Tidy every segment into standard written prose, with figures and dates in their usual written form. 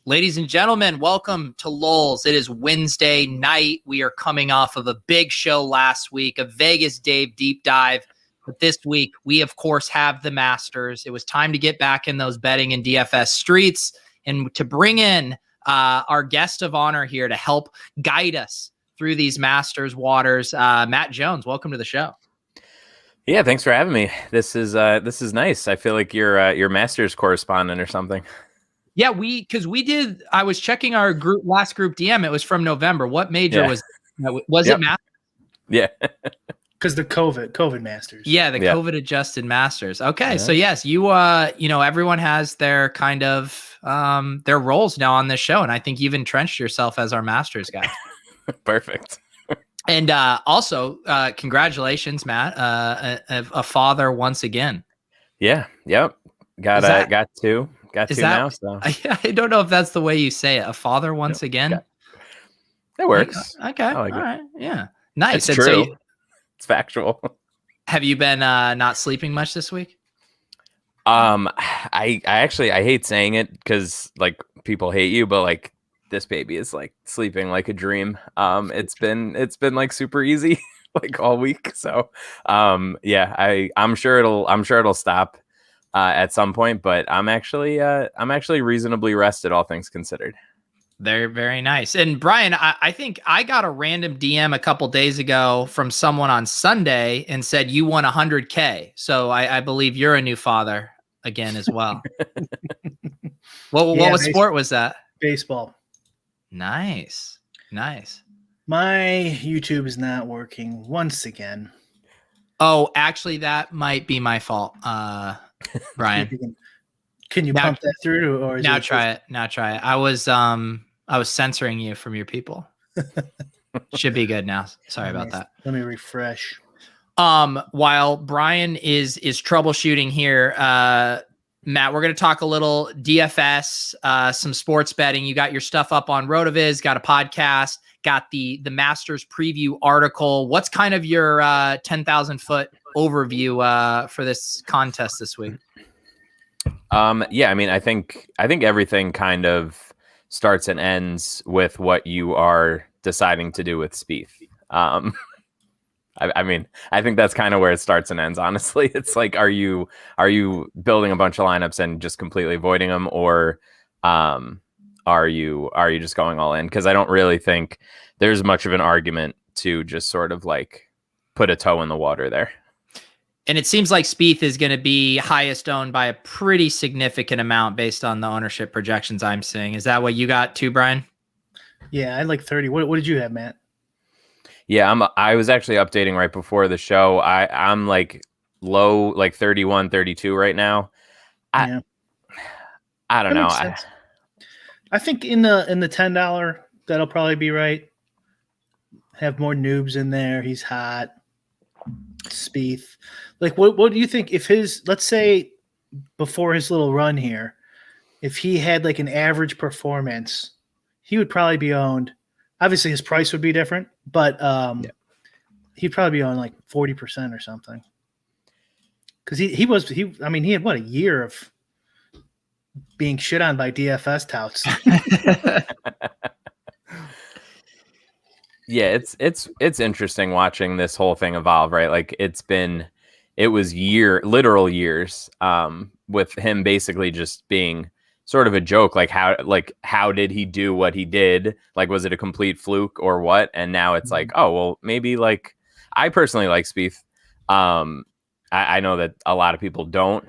Ladies and gentlemen, welcome to Lolz. It is Wednesday night. We are coming off of a big show last week, a Vegas Dave deep dive. But this week, we, of course, have the Masters. It was time to get back in those betting and DFS streets and to bring in our guest of honor here to help guide us through these Masters waters. Matt Jones, welcome to the show. Yeah, thanks for having me. This is nice. I feel like you're Masters correspondent or something. Yeah, I was checking our last group DM. It was from November. What major was it Masters? Yeah. Because the COVID Masters. Yeah, the COVID adjusted Masters. Okay. So yes, everyone has their kind of their roles now on this show. And I think you've entrenched yourself as our Masters guy. Perfect. And also, congratulations, Matt, a father once again. Yeah. Yep. Got two now. So I don't know if that's the way you say it. A father once again. That works. Okay. All right. Yeah. Nice. It's true. So it's factual. Have you been not sleeping much this week? I hate saying it because like people hate you, but like this baby is like sleeping like a dream. It's been like super easy like all week. So I'm sure it'll stop at some point, but I'm actually reasonably rested, all things considered. Very, very nice. And Brian, I think I got a random DM a couple days ago from someone on Sunday and said you won 100K. So I believe you're a new father again as well. What sport was that? Baseball. Nice. My YouTube is not working once again. Oh, actually, that might be my fault. Brian, can you pump that through, or now try it? I was censoring you from your people. Should be good now. Sorry about that. Let me refresh. While Brian is troubleshooting here, Matt, we're going to talk a little DFS, some sports betting. You got your stuff up on Rotoviz, got a podcast, got the Masters preview article. What's kind of your 10,000 foot overview for this contest this week? Yeah, I mean, I think everything kind of starts and ends with what you are deciding to do with Spieth. I mean, I think that's kind of where it starts and ends. Honestly, it's like, are you building a bunch of lineups and just completely avoiding them, or are you just going all in? Because I don't really think there's much of an argument to just sort of like put a toe in the water there. And it seems like Spieth is going to be highest owned by a pretty significant amount based on the ownership projections I'm seeing. Is that what you got too, Brian? Yeah, I had like 30. What did you have, Matt? Yeah, I was actually updating right before the show. I'm like low, like 31, 32 right now. I don't know. I think in the $10, that'll probably be right. Have more noobs in there. He's hot. Spieth. Like, what do you think if let's say before his little run here, if he had like an average performance, he would probably be owned. Obviously his price would be different, but he'd probably be on like 40% or something. Cause he had what, a year of being shit on by DFS touts. Yeah, it's interesting watching this whole thing evolve, right? Like it was literal years with him basically just being sort of a joke. Like how did he do what he did? Like, was it a complete fluke or what? And now it's like, oh, well, maybe like I personally like Spieth. I know that a lot of people don't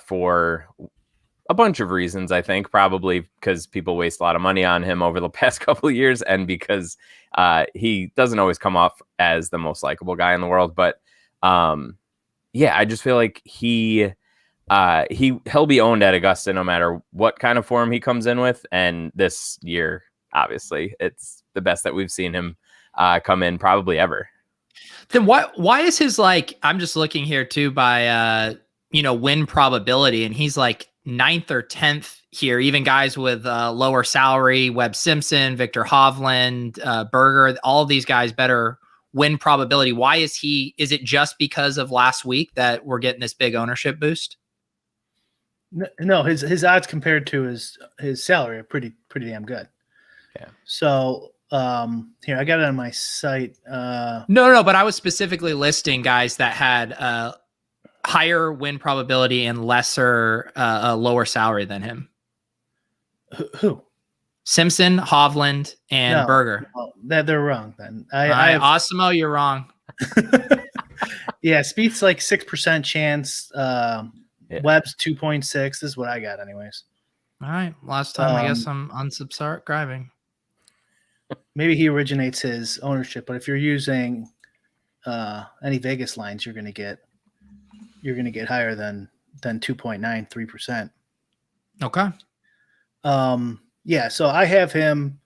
for a bunch of reasons. I think probably because people waste a lot of money on him over the past couple of years, and because he doesn't always come off as the most likable guy in the world. But yeah, I just feel like he'll be owned at Augusta no matter what kind of form he comes in with. And this year, obviously, it's the best that we've seen him come in probably ever. Then why is his, like, I'm just looking here too by win probability, and he's like 9th or 10th here, even guys with lower salary, Webb Simpson, Victor Hovland, Berger, all of these guys better win probability. Why is it just because of last week that we're getting this big ownership boost? No, his odds compared to his salary are pretty damn good. Yeah. So here I got it on my site. No, but I was specifically listing guys that had higher win probability and lower salary than him. Who? Simpson, Hovland, and Berger. No, that they're wrong. Then Osimo, you're wrong. Yeah, Spieth's like 6% chance. Webb's 2.6. This is what I got, anyways. All right, last time I guess I'm unsubscribing. Maybe he originates his ownership, but if you're using any Vegas lines, you're gonna get higher than 2.93%. Okay. Yeah, so I have him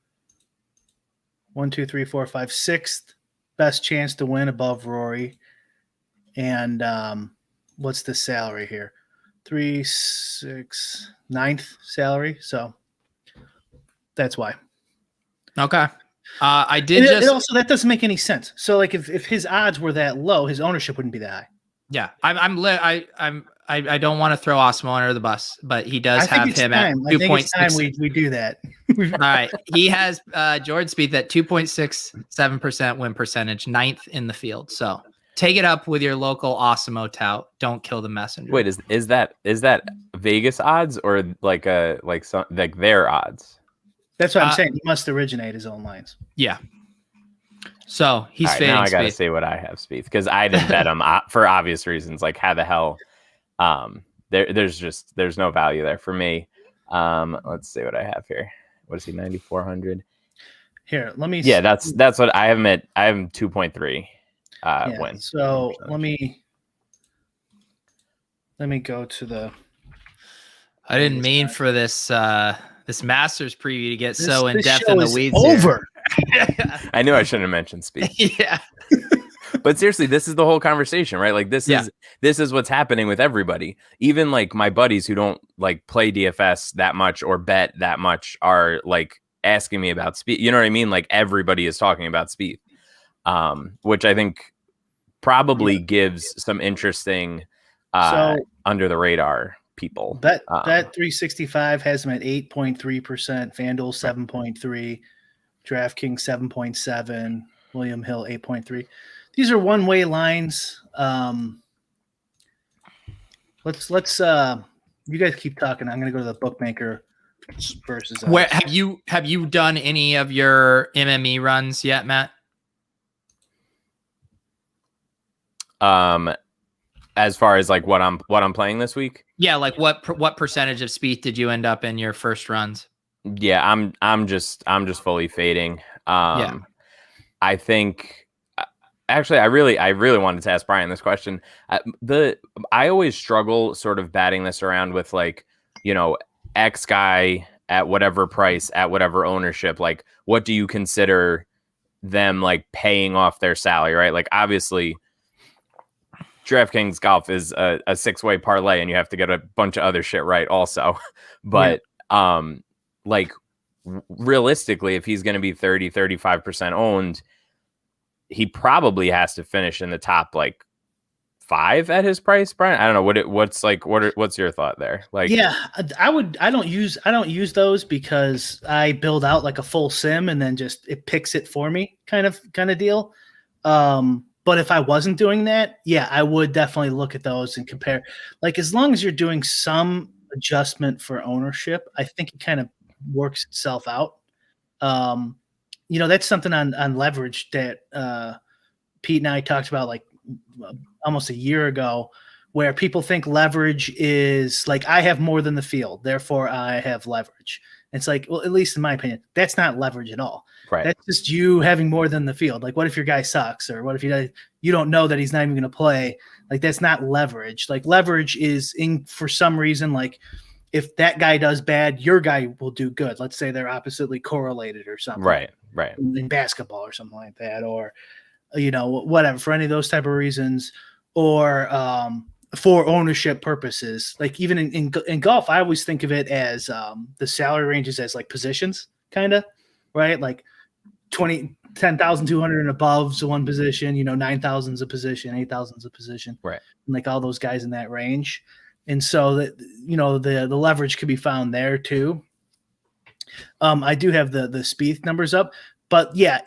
1, 2, 3, 4, 5, 6th best chance to win above Rory. And what's the salary here? 3, 6, 9th salary. So that's why. Okay. I did and also that doesn't make any sense. So like if his odds were that low, his ownership wouldn't be that high. Yeah. I don't want to throw Osmo under the bus, but he does have him at 2.6. We do that. All right. He has Jordan Spieth at 2.67% win percentage, 9th in the field. So take it up with your local Osmo tout. Don't kill the messenger. Wait, is that Vegas odds or like their odds? That's what I'm saying. He must originate his own lines. Yeah. So he's fading. Now I got to say what I have Spieth because I didn't bet him for obvious reasons. Like how the hell? There's no value there for me. Let's see what I have here. What is he? 9,400. Here, let me. Yeah, that's what I have him at. I have him 2.3 win. So let me go to the. I didn't mean for this Masters preview to get so in depth in the weeds. Over. I knew I shouldn't have mentioned Spieth. Yeah. But seriously, this is the whole conversation, right? Like this is what's happening with everybody. Even like my buddies who don't like play DFS that much or bet that much are like asking me about Spieth. You know what I mean? Like everybody is talking about Spieth, which I think probably gives some interesting under the radar people. Bet 365 has him at 8.3%, FanDuel 7.3, DraftKings 7.7, William Hill 8.3. These are one-way lines. Let's you guys keep talking. I'm going to go to the bookmaker versus. Where have you done any of your MME runs yet, Matt? As far as like what I'm playing this week? Yeah, like what percentage of Spieth did you end up in your first runs? Yeah, I'm just fully fading. I think actually I really wanted to ask Brian this question. I always struggle sort of batting this around with like, you know, X guy at whatever price at whatever ownership. Like, what do you consider them like paying off their salary, right? Like obviously DraftKings Golf is a 6-way parlay and you have to get a bunch of other shit right also. But like realistically, if he's going to be 35% owned, he probably has to finish in the top like 5 at his price, Brian. I don't know what's your thought there? Like, yeah, I don't use those because I build out like a full sim and then just it picks it for me kind of deal. But if I wasn't doing that, yeah, I would definitely look at those and compare. Like as long as you're doing some adjustment for ownership, I think it kind of works itself out. You know, that's something on leverage that Pete and I talked about like almost a year ago, where people think leverage is like I have more than the field, therefore I have leverage. It's like, well, at least in my opinion, that's not leverage at all. Right. That's just you having more than the field. Like, what if your guy sucks, or what if you don't know that he's not even going to play? Like, that's not leverage. Like, leverage is for some reason, like if that guy does bad, your guy will do good. Let's say they're oppositely correlated or something. Right. In basketball or something like that, or you know, whatever, for any of those type of reasons, or for ownership purposes. Like even in golf, I always think of it as the salary ranges as like positions, kind of, right? Like 10,200 and above is one position, you know, 9,000 is a position, 8,000 is a position, right? And like all those guys in that range. and so that the leverage could be found there too. I do have the Spieth numbers up, but yeah,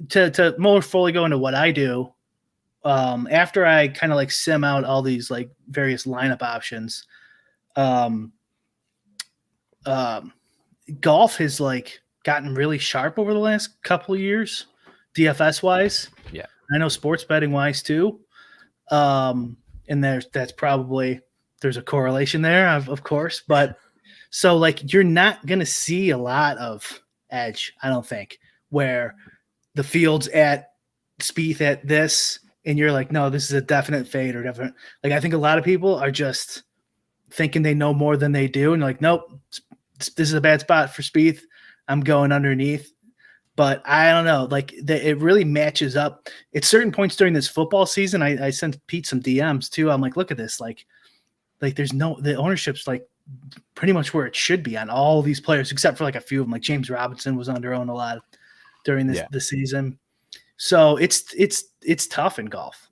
to more fully go into what I do, after I kind of like sim out all these like various lineup options, golf has like gotten really sharp over the last couple of years, DFS wise. Yeah, I know sports betting wise too. And there's a correlation there, of course, but so like you're not gonna see a lot of edge, I don't think, where the field's at Spieth at this, and you're like, no, this is a definite fade or definite. Like I think a lot of people are just thinking they know more than they do, and like, nope, this is a bad spot for Spieth. I'm going underneath. But I don't know, like it really matches up. At certain points during this football season, I sent Pete some DMs too. I'm like, look at this, like the ownership's like pretty much where it should be on all these players, except for like a few of them. Like James Robinson was under owned a lot during the season. So it's tough in golf.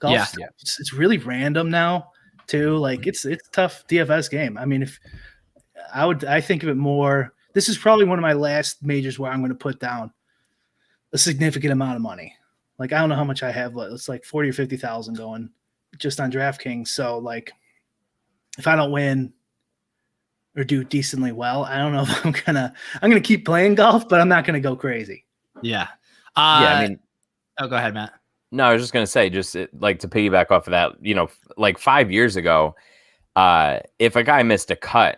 It's really random now too. Like it's a tough DFS game. I mean, I think of it more. This is probably one of my last majors where I'm going to put down a significant amount of money. Like I don't know how much I have. It's like 40 or 50,000 going just on DraftKings. So like, if I don't win or do decently well, I don't know if I'm gonna keep playing golf, but I'm not gonna go crazy. Yeah. I mean, go ahead, Matt. No, I was just gonna say, like to piggyback off of that, like 5 years ago, if a guy missed a cut,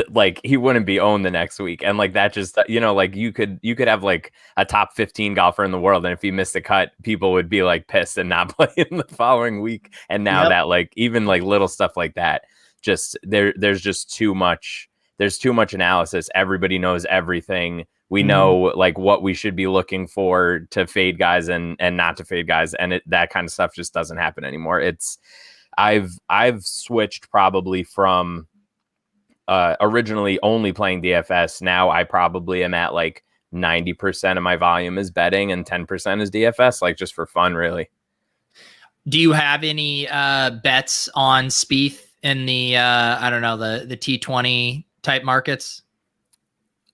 like he wouldn't be owned the next week, and like that just like you could have like a top 15 golfer in the world, and if he missed a cut, people would be like pissed and not play in the following week. And now that like even like little stuff like that, just there's just too much. There's too much analysis. Everybody knows everything. We know like what we should be looking for to fade guys and not to fade guys, and that kind of stuff just doesn't happen anymore. I've switched probably from originally only playing DFS. Now I probably am at like 90% of my volume is betting and 10% is DFS, like just for fun, really. Do you have any bets on Spieth in the I don't know, the T20 type markets?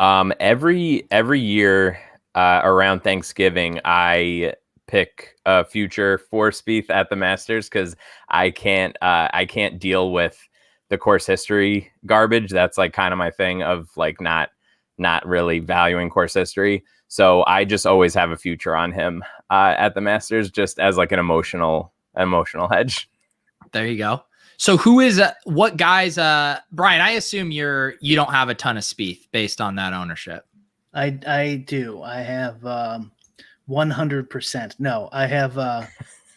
Every year around Thanksgiving, I pick a future for Spieth at the Masters because I can't deal with the course history garbage. That's like kind of my thing of like not really valuing course history. So I just always have a future on him at the Masters, just as like an emotional hedge. There you go. So who is what guys? Brian, I assume you don't have a ton of Spieth based on that ownership. I do. I have 100%. No, I have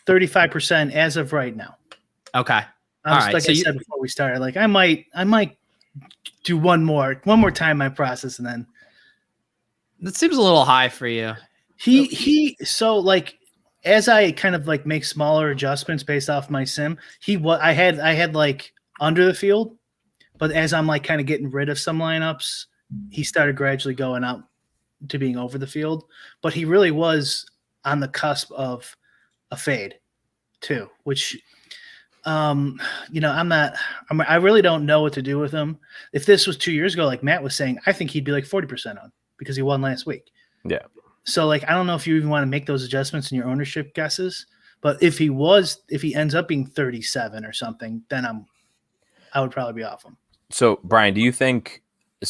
35% as of right now. Okay. All right. Like I said before we started, like I might do one more time my process, and then that seems a little high for you. So like as I kind of like make smaller adjustments based off my sim, I had like under the field, but as I'm like kind of getting rid of some lineups, he started gradually going out to being over the field, but he really was on the cusp of a fade too, which I really don't know what to do with him. If this was 2 years ago, like Matt was saying, I think he'd be like 40% on because he won last week. Yeah. So like, I don't know if you even want to make those adjustments in your ownership guesses, but if he ends up being 37 or something, then I would probably be off him. So Brian, do you think,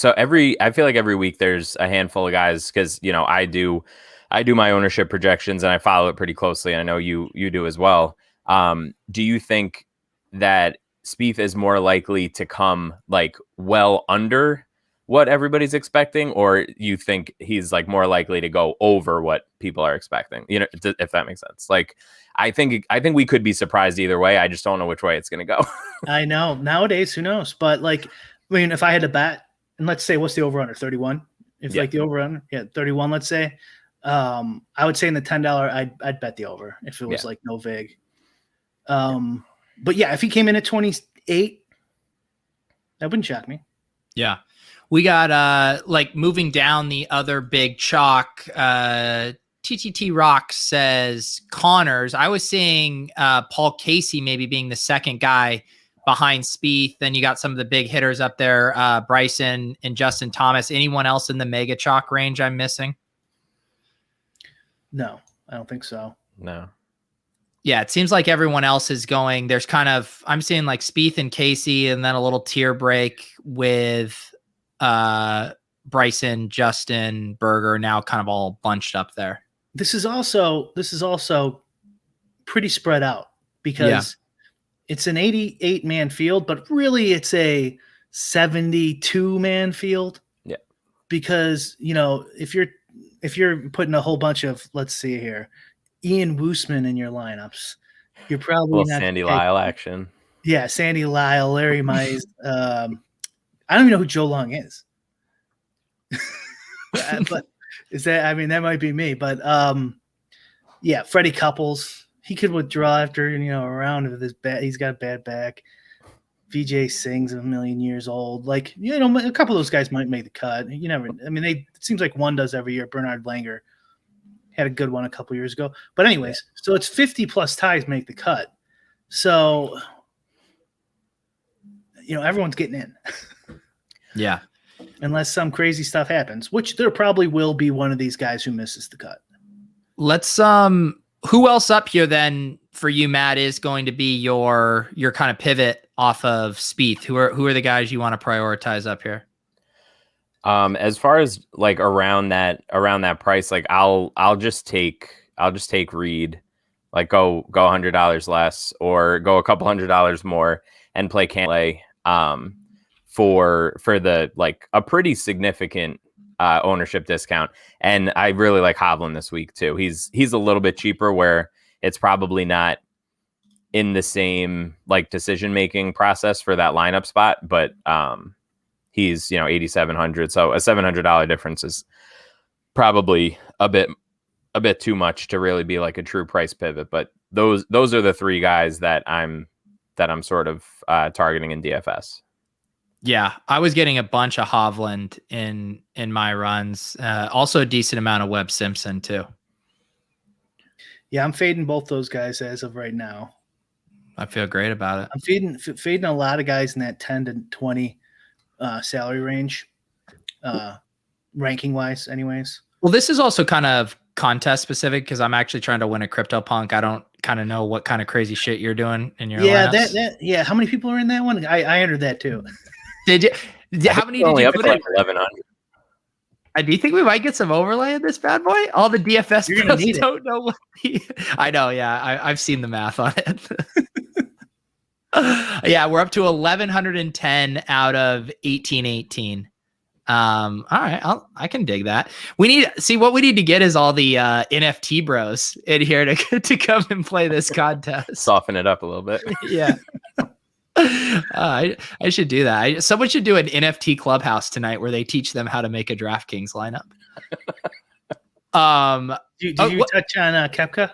I feel like every week there's a handful of guys, cause I do my ownership projections and I follow it pretty closely. And I know you do as well. Do you think that Spieth is more likely to come like well under what everybody's expecting, or you think he's like more likely to go over what people are expecting? If that makes sense. Like, I think we could be surprised either way. I just don't know which way it's going to go. I know nowadays, who knows? But like, I mean, if I had to bet, and let's say what's the over under 31? If like the over under, 31, let's say, I would say in the $10, I'd bet the over if it was like no vig. But yeah, if he came in at 28, that wouldn't shock me. Yeah. We got like moving down the other big chalk. TTT Rock says Connors. I was seeing Paul Casey maybe being the second guy behind Spieth. Then you got some of the big hitters up there, Bryson and Justin Thomas. Anyone else in the mega chalk range I'm missing? No, I don't think so. No. Yeah, it seems like everyone else is going. There's I'm seeing like Spieth and Casey, and then a little tier break with Bryson, Justin, Berger, now kind of all bunched up there. This is also pretty spread out because it's an 88-man field, but really it's a 72-man field. Yeah. Because, if you're putting a whole bunch of, let's see here, Ian Woosman in your lineups, you're probably not Sandy Lyle action. Yeah, Sandy Lyle, Larry Mize. I don't even know who Joe Long is. But that might be me. But Freddie Couples, he could withdraw after a round with his bat. He's got a bad back. VJ Singh's a million years old. A couple of those guys might make the cut. You never. It seems like one does every year. Bernard Langer had a good one a couple years ago. But anyways, so it's 50 plus ties make the cut. So everyone's getting in. Yeah. Unless some crazy stuff happens, which there probably will be one of these guys who misses the cut. Let's who else up here then for you, Matt, is going to be your kind of pivot off of Spieth? Who are the guys you want to prioritize up here? As far as like around that price, like I'll just take Reed, like go $100 less or go a couple $100 more and play Cantlay for the like a pretty significant ownership discount. And I really like Hovland this week too. He's a little bit cheaper where it's probably not in the same like decision making process for that lineup spot, but he's 8,700, so a $700 difference is probably a bit too much to really be like a true price pivot. But those are the three guys that I'm sort of targeting in DFS. Yeah, I was getting a bunch of Hovland in my runs. Also a decent amount of Webb Simpson too. Yeah, I'm fading both those guys as of right now. I feel great about it. I'm fading a lot of guys in that 10 to 20 salary range, ranking wise anyways. Well, this is also kind of contest specific because I'm actually trying to win a CryptoPunk. I don't kind of know what kind of crazy shit you're doing in your lineups. How many people are in that one? I entered that too. Did you? How many did you put in? 1,100. Do you think we might get some overlay in this bad boy? All the DFS pros don't know what I know. Yeah, I've seen the math on it. Yeah, we're up to 1,110 out of 1,818. All right, I can dig that. What we need to get is all the NFT bros in here to come and play this contest. Soften it up a little bit. Yeah. I should do that. Someone should do an NFT clubhouse tonight where they teach them how to make a DraftKings lineup. Did you touch on Koepka?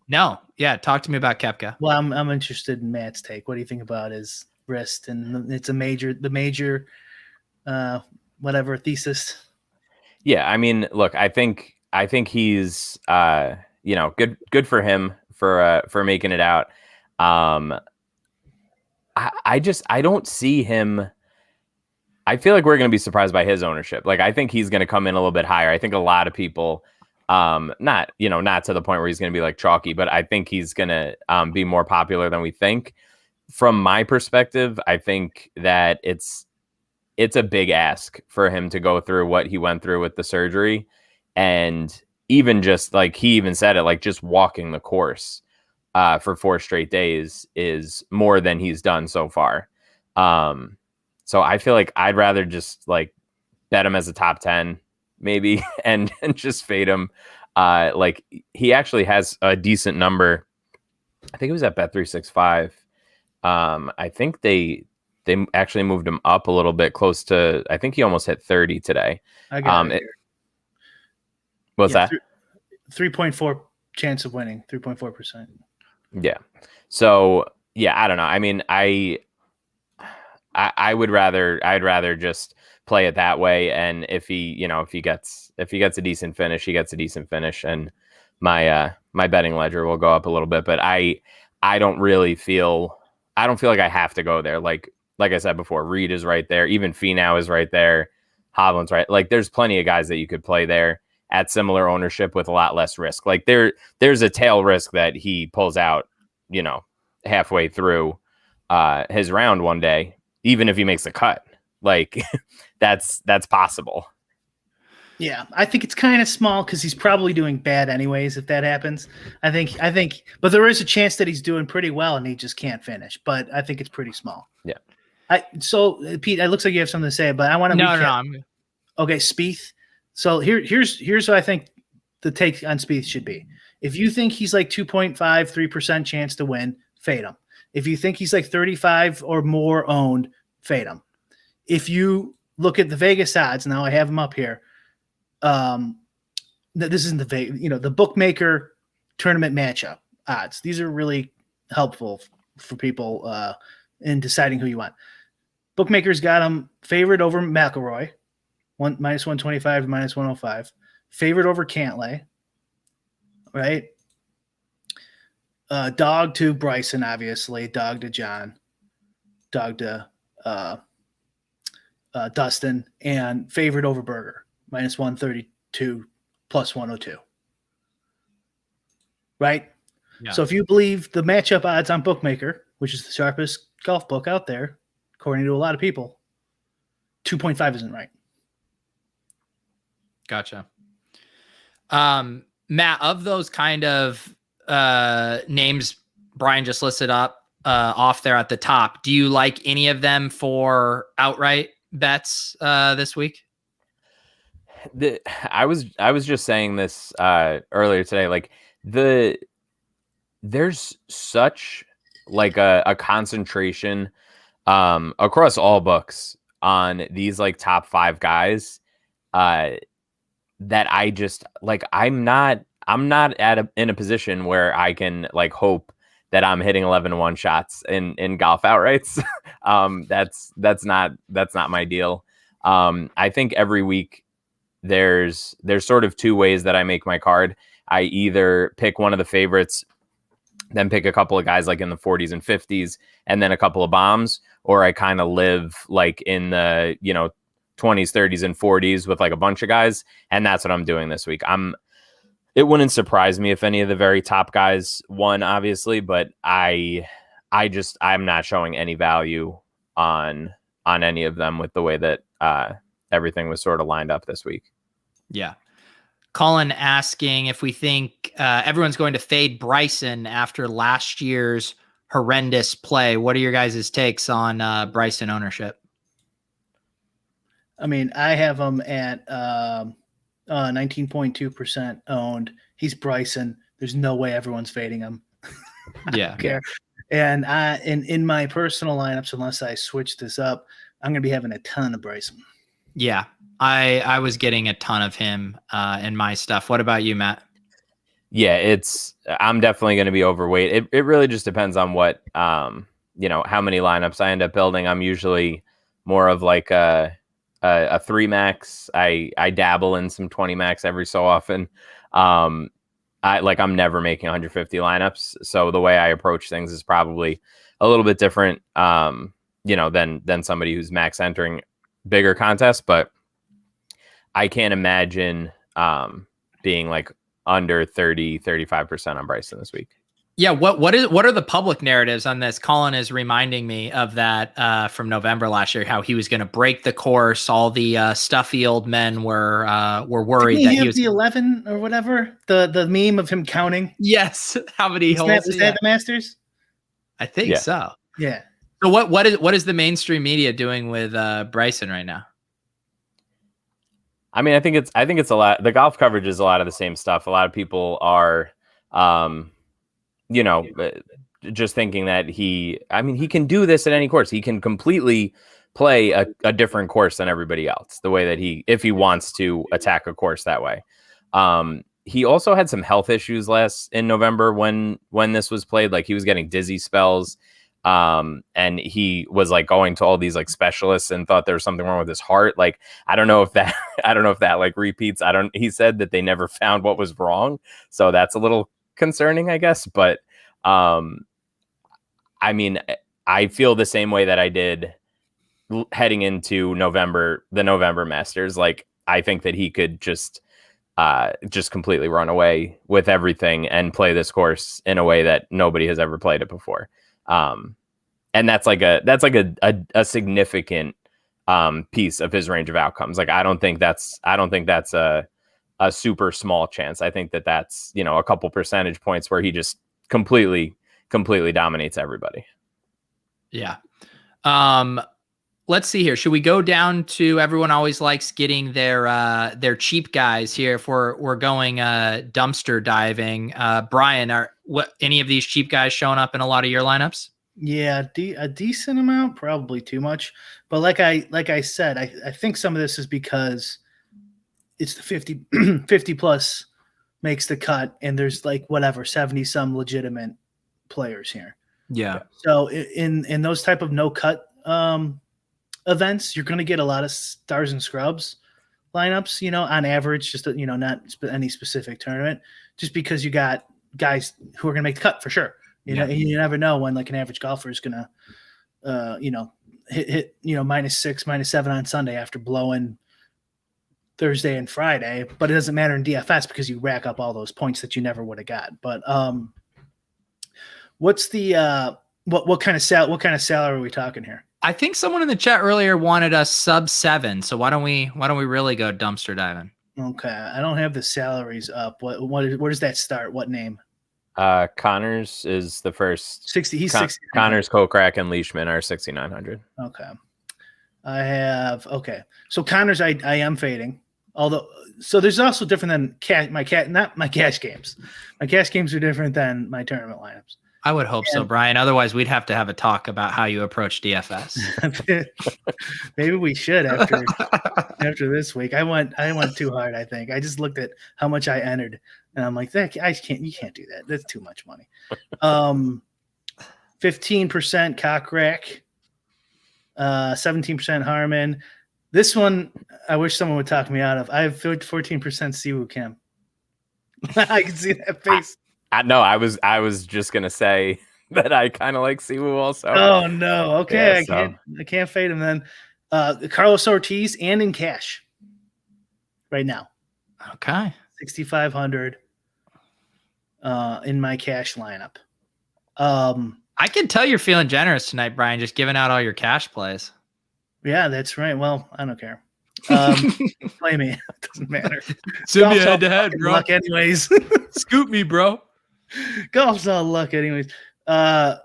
No. Yeah. Talk to me about Koepka. Well, I'm interested in Matt's take. What do you think about his wrist? And it's the major whatever thesis. Yeah. I mean, look, I think he's, good for him for making it out. I don't see him. I feel like we're going to be surprised by his ownership. Like, I think he's going to come in a little bit higher. I think a lot of people, not to the point where he's going to be like chalky, but I think he's going to be more popular than we think. From my perspective, I think that it's a big ask for him to go through what he went through with the surgery. And even just like he even said it, like just walking the course for 4 straight days is more than he's done so far. So I feel like I'd rather just like bet him as a top 10 maybe and just fade him. Like he actually has a decent number. I think it was at Bet365. I think they actually moved him up a little bit close to, I think he almost hit 30 today. I got it. What's that? 3.4 chance of winning, 3.4%. Yeah. So yeah, I don't know. I mean, I'd rather just play it that way. And if he gets a decent finish, he gets a decent finish, and my betting ledger will go up a little bit. But I don't really feel I don't feel like I have to go there. Like I said before, Reed is right there. Even Finau is right there. Hovland's right. Like there's plenty of guys that you could play there at similar ownership with a lot less risk. Like there's a tail risk that he pulls out, halfway through his round one day, even if he makes a cut. Like that's possible. Yeah, I think it's kind of small because he's probably doing bad anyways if that happens. I think, but there is a chance that he's doing pretty well and he just can't finish. But I think it's pretty small. Yeah. So Pete, it looks like you have something to say, but I want to No. Okay, Spieth. So here's what I think the take on Spieth should be. If you think he's like 2.53% chance to win, fade him. If you think he's like 35 or more owned, fade him. If you look at the Vegas odds, now I have them up here. This isn't the bookmaker tournament matchup odds. These are really helpful for people in deciding who you want. Bookmakers got him favored over McIlroy, minus 125 to minus 105, favored over Cantlay, right? Dog to Bryson, obviously, dog to John, dog to Dustin, and favored over Berger. Minus 132 plus 102. Right? Yeah. So if you believe the matchup odds on Bookmaker, which is the sharpest golf book out there, according to a lot of people, 2.5 isn't right. Gotcha. Matt, of those kind of names Brian just listed up off there at the top, do you like any of them for outright bets this week? I was just saying this earlier today. Like there's such like a concentration across all books on these like top 5 guys that I just like. I'm not in a position where I can like hope that I'm hitting 11-1 shots in golf outrights. That's not my deal. I think every week there's sort of 2 ways that I make my card. I either pick one of the favorites, then pick a couple of guys like in the 40s and 50s, and then a couple of bombs, or I kind of live like in the 20s, 30s, and 40s with like a bunch of guys, and that's what I'm doing this week. It wouldn't surprise me if any of the very top guys won, obviously, but I'm not showing any value on any of them with the way that everything was sort of lined up this week. Yeah. Colin asking if we think everyone's going to fade Bryson after last year's horrendous play. What are your guys' takes on Bryson ownership? I mean, I have him at 19.2% owned. He's Bryson. There's no way everyone's fading him. Yeah. And in my personal lineups, unless I switch this up, I'm going to be having a ton of Bryson. Yeah. I was getting a ton of him in my stuff. What about you, Matt? Yeah, I'm definitely going to be overweight. It really just depends on what, how many lineups I end up building. I'm usually more of like a 3 max. I dabble in some 20 max every so often. I'm never making 150 lineups. So the way I approach things is probably a little bit different, than somebody who's max entering bigger contests, but I can't imagine being like under 35% on Bryson this week. Yeah. What are the public narratives on this? Colin is reminding me of that from November last year, how he was going to break the course. All the stuffy old men were worried that he was the 11 or whatever. The meme of him counting. Yes. How many holes? Is that the Masters? I think so. Yeah. So what is the mainstream media doing with Bryson right now? I mean, I think it's a lot. The golf coverage is a lot of the same stuff. A lot of people are, just thinking that he can do this at any course. He can completely play a different course than everybody else, the way that if he wants to attack a course that way. He also had some health issues in November when this was played. Like he was getting dizzy spells. And he was like going to all these like specialists and thought there was something wrong with his heart. Like, I don't know if that like repeats. He said that they never found what was wrong. So that's a little concerning, I guess. But, I mean, I feel the same way that I did heading into the November Masters. Like, I think that he could just completely run away with everything and play this course in a way that nobody has ever played it before. And that's like a significant piece of his range of outcomes. Like, I don't think that's a super small chance. I think that's, you know, a couple percentage points where he just completely dominates everybody. Yeah. Let's see here. Should we go down to, everyone always likes getting their cheap guys here if we're going dumpster diving. Brian, any of these cheap guys showing up in a lot of your lineups? Yeah, a decent amount, probably too much. But like I said, I think some of this is because it's the 50 plus makes the cut, and there's like 70 some legitimate players here. Yeah. So in those type of no cut events, you're going to get a lot of stars and scrubs lineups, you know, on average, just, you know, not any specific tournament, just because you got guys who are going to make the cut for sure. You know, you never know when like an average golfer is going to, you know, hit, you know, -6, -7 on Sunday after blowing Thursday and Friday, but it doesn't matter in DFS because you rack up all those points that you never would have got. But what's the what kind of salary are we talking here? I think someone in the chat earlier wanted us sub 7. So why don't we really go dumpster diving? Okay, I don't have the salaries up. Where does that start? What name? Connors is the first. 60. He's 60. Connors, Kokrak, and Leishman are 6,900. Okay, I have. Okay, so Connors, I am fading. Although, so there's also different than not my cash games. My cash games are different than my tournament lineups. I would hope so, Brian. Otherwise, we'd have to have a talk about how you approach DFS. Maybe we should after this week. I went too hard. I think I just looked at how much I entered, and I'm like, you can't do that. That's too much money. 15% Kokrak, 17% Harmon. This one, I wish someone would talk me out of. I have 14% Siwoo Kim. I can see that face. No, I was just gonna say that I kind of like Siwoo also. Oh no, okay, yeah, I can't fade him then. Carlos Ortiz and in cash right now. Okay, 6,500 in my cash lineup. I can tell you're feeling generous tonight, Brian. Just giving out all your cash plays. Yeah, that's right. Well, I don't care. Play me. It doesn't matter. Send me head to head, bro. Luck anyways. Scoop me, bro. Golf's all luck anyways. I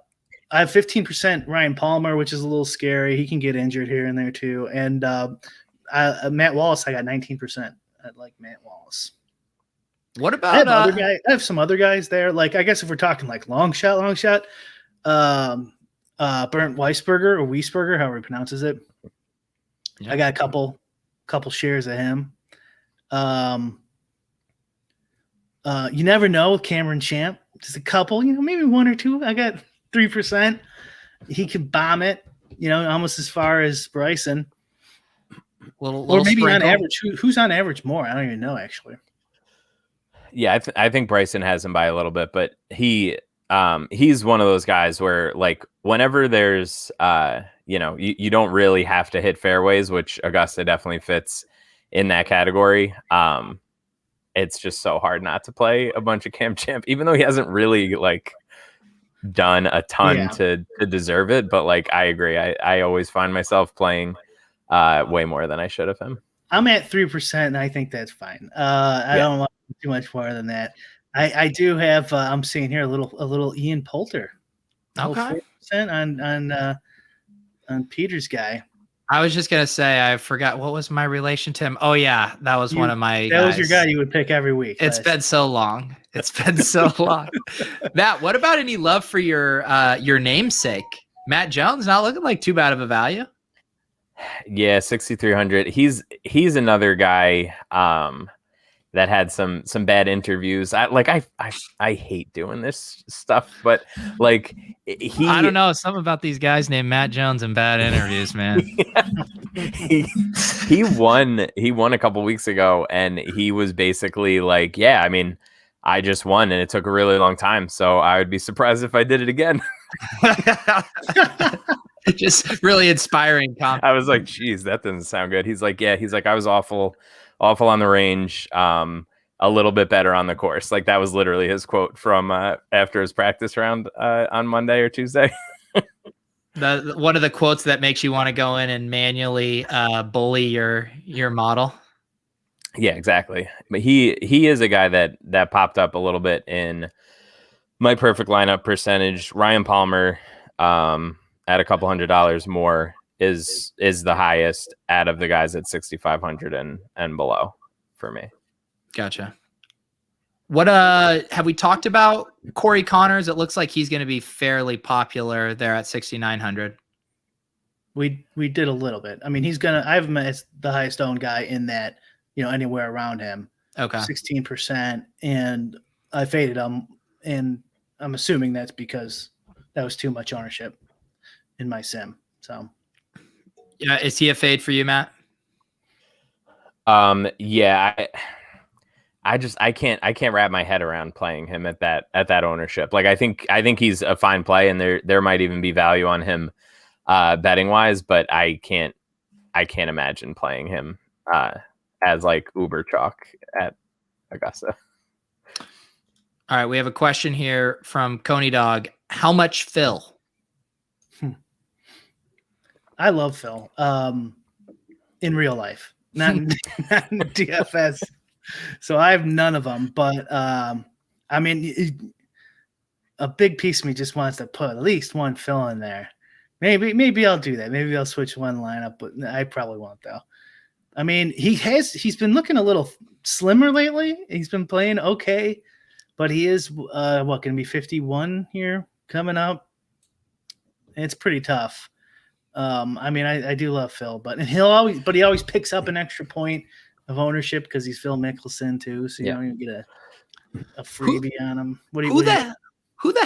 have 15% Ryan Palmer, which is a little scary. He can get injured here and there too. And Matt Wallace, I got 19%. I like Matt Wallace. What about I have some other guys there. Like, I guess if we're talking like long shot, Bernd Weisberger or Weisberger, however he pronounces it. Yeah. I got a couple shares of him. You never know with Cameron Champ. Just a couple, you know, maybe one or two. I got 3%. He could bomb it, you know, almost as far as Bryson. Or maybe sprinkle. On average. Who's on average more? I don't even know, actually. Yeah, I think Bryson has him by a little bit, but he's one of those guys where, like, whenever there's you know, you don't really have to hit fairways, which Augusta definitely fits in that category. It's just so hard not to play a bunch of Cam Champ, even though he hasn't really like done a ton to deserve it. But like, I agree. I always find myself playing way more than I should of him. I'm at 3%, and I think that's fine. I don't want too much more than that. I do have. I'm seeing here a little Ian Poulter. Okay. 4% on Peter's guy. I was just gonna say I forgot what was my relation to him. Oh yeah, that was one of my. That was your guy you would pick every week. It's been so long. Matt, what about any love for your namesake, Matt Jones? Not looking like too bad of a value. Yeah, 6,300. He's another guy that had some bad interviews. I hate doing this stuff, but like I don't know, something about these guys named Matt Jones and bad interviews, man. He won a couple weeks ago, and he was basically like, yeah, I mean, I just won, and it took a really long time, so I would be surprised if I did it again. Just really inspiring. I was like, geez, that doesn't sound good. He's like, yeah, I was awful on the range. A little bit better on the course. Like that was literally his quote from after his practice round on Monday or Tuesday. One of the quotes that makes you want to go in and manually bully your model. Yeah, exactly. But he is a guy that popped up a little bit in my perfect lineup percentage. Ryan Palmer, at a couple $100 more is the highest out of the guys at 6,500 and below for me. Gotcha. What have we talked about Corey Connors? It looks like he's going to be fairly popular there at 6,900. We did a little bit. I mean, I have him as the highest owned guy in that, anywhere around him. Okay. 16%. And I faded him. And I'm assuming that's because that was too much ownership in my sim. So yeah. Is he a fade for you, Matt? Yeah, I can't wrap my head around playing him at that ownership. Like I think he's a fine play, and there might even be value on him betting wise, but I can't imagine playing him as like uber chalk at Augusta. All right, we have a question here from Coney Dog. How much Phil? I love Phil. In real life, not in DFS. So I have none of them, but I mean, a big piece of me just wants to put at least one Phil in there. Maybe I'll do that. Maybe I'll switch one lineup, but I probably won't though. I mean, he's been looking a little slimmer lately. He's been playing okay, but he is going to be 51 here coming up. It's pretty tough. I mean, I do love Phil, but he always picks up an extra point of ownership because he's Phil Mickelson too. So you don't even get a freebie on him. Who the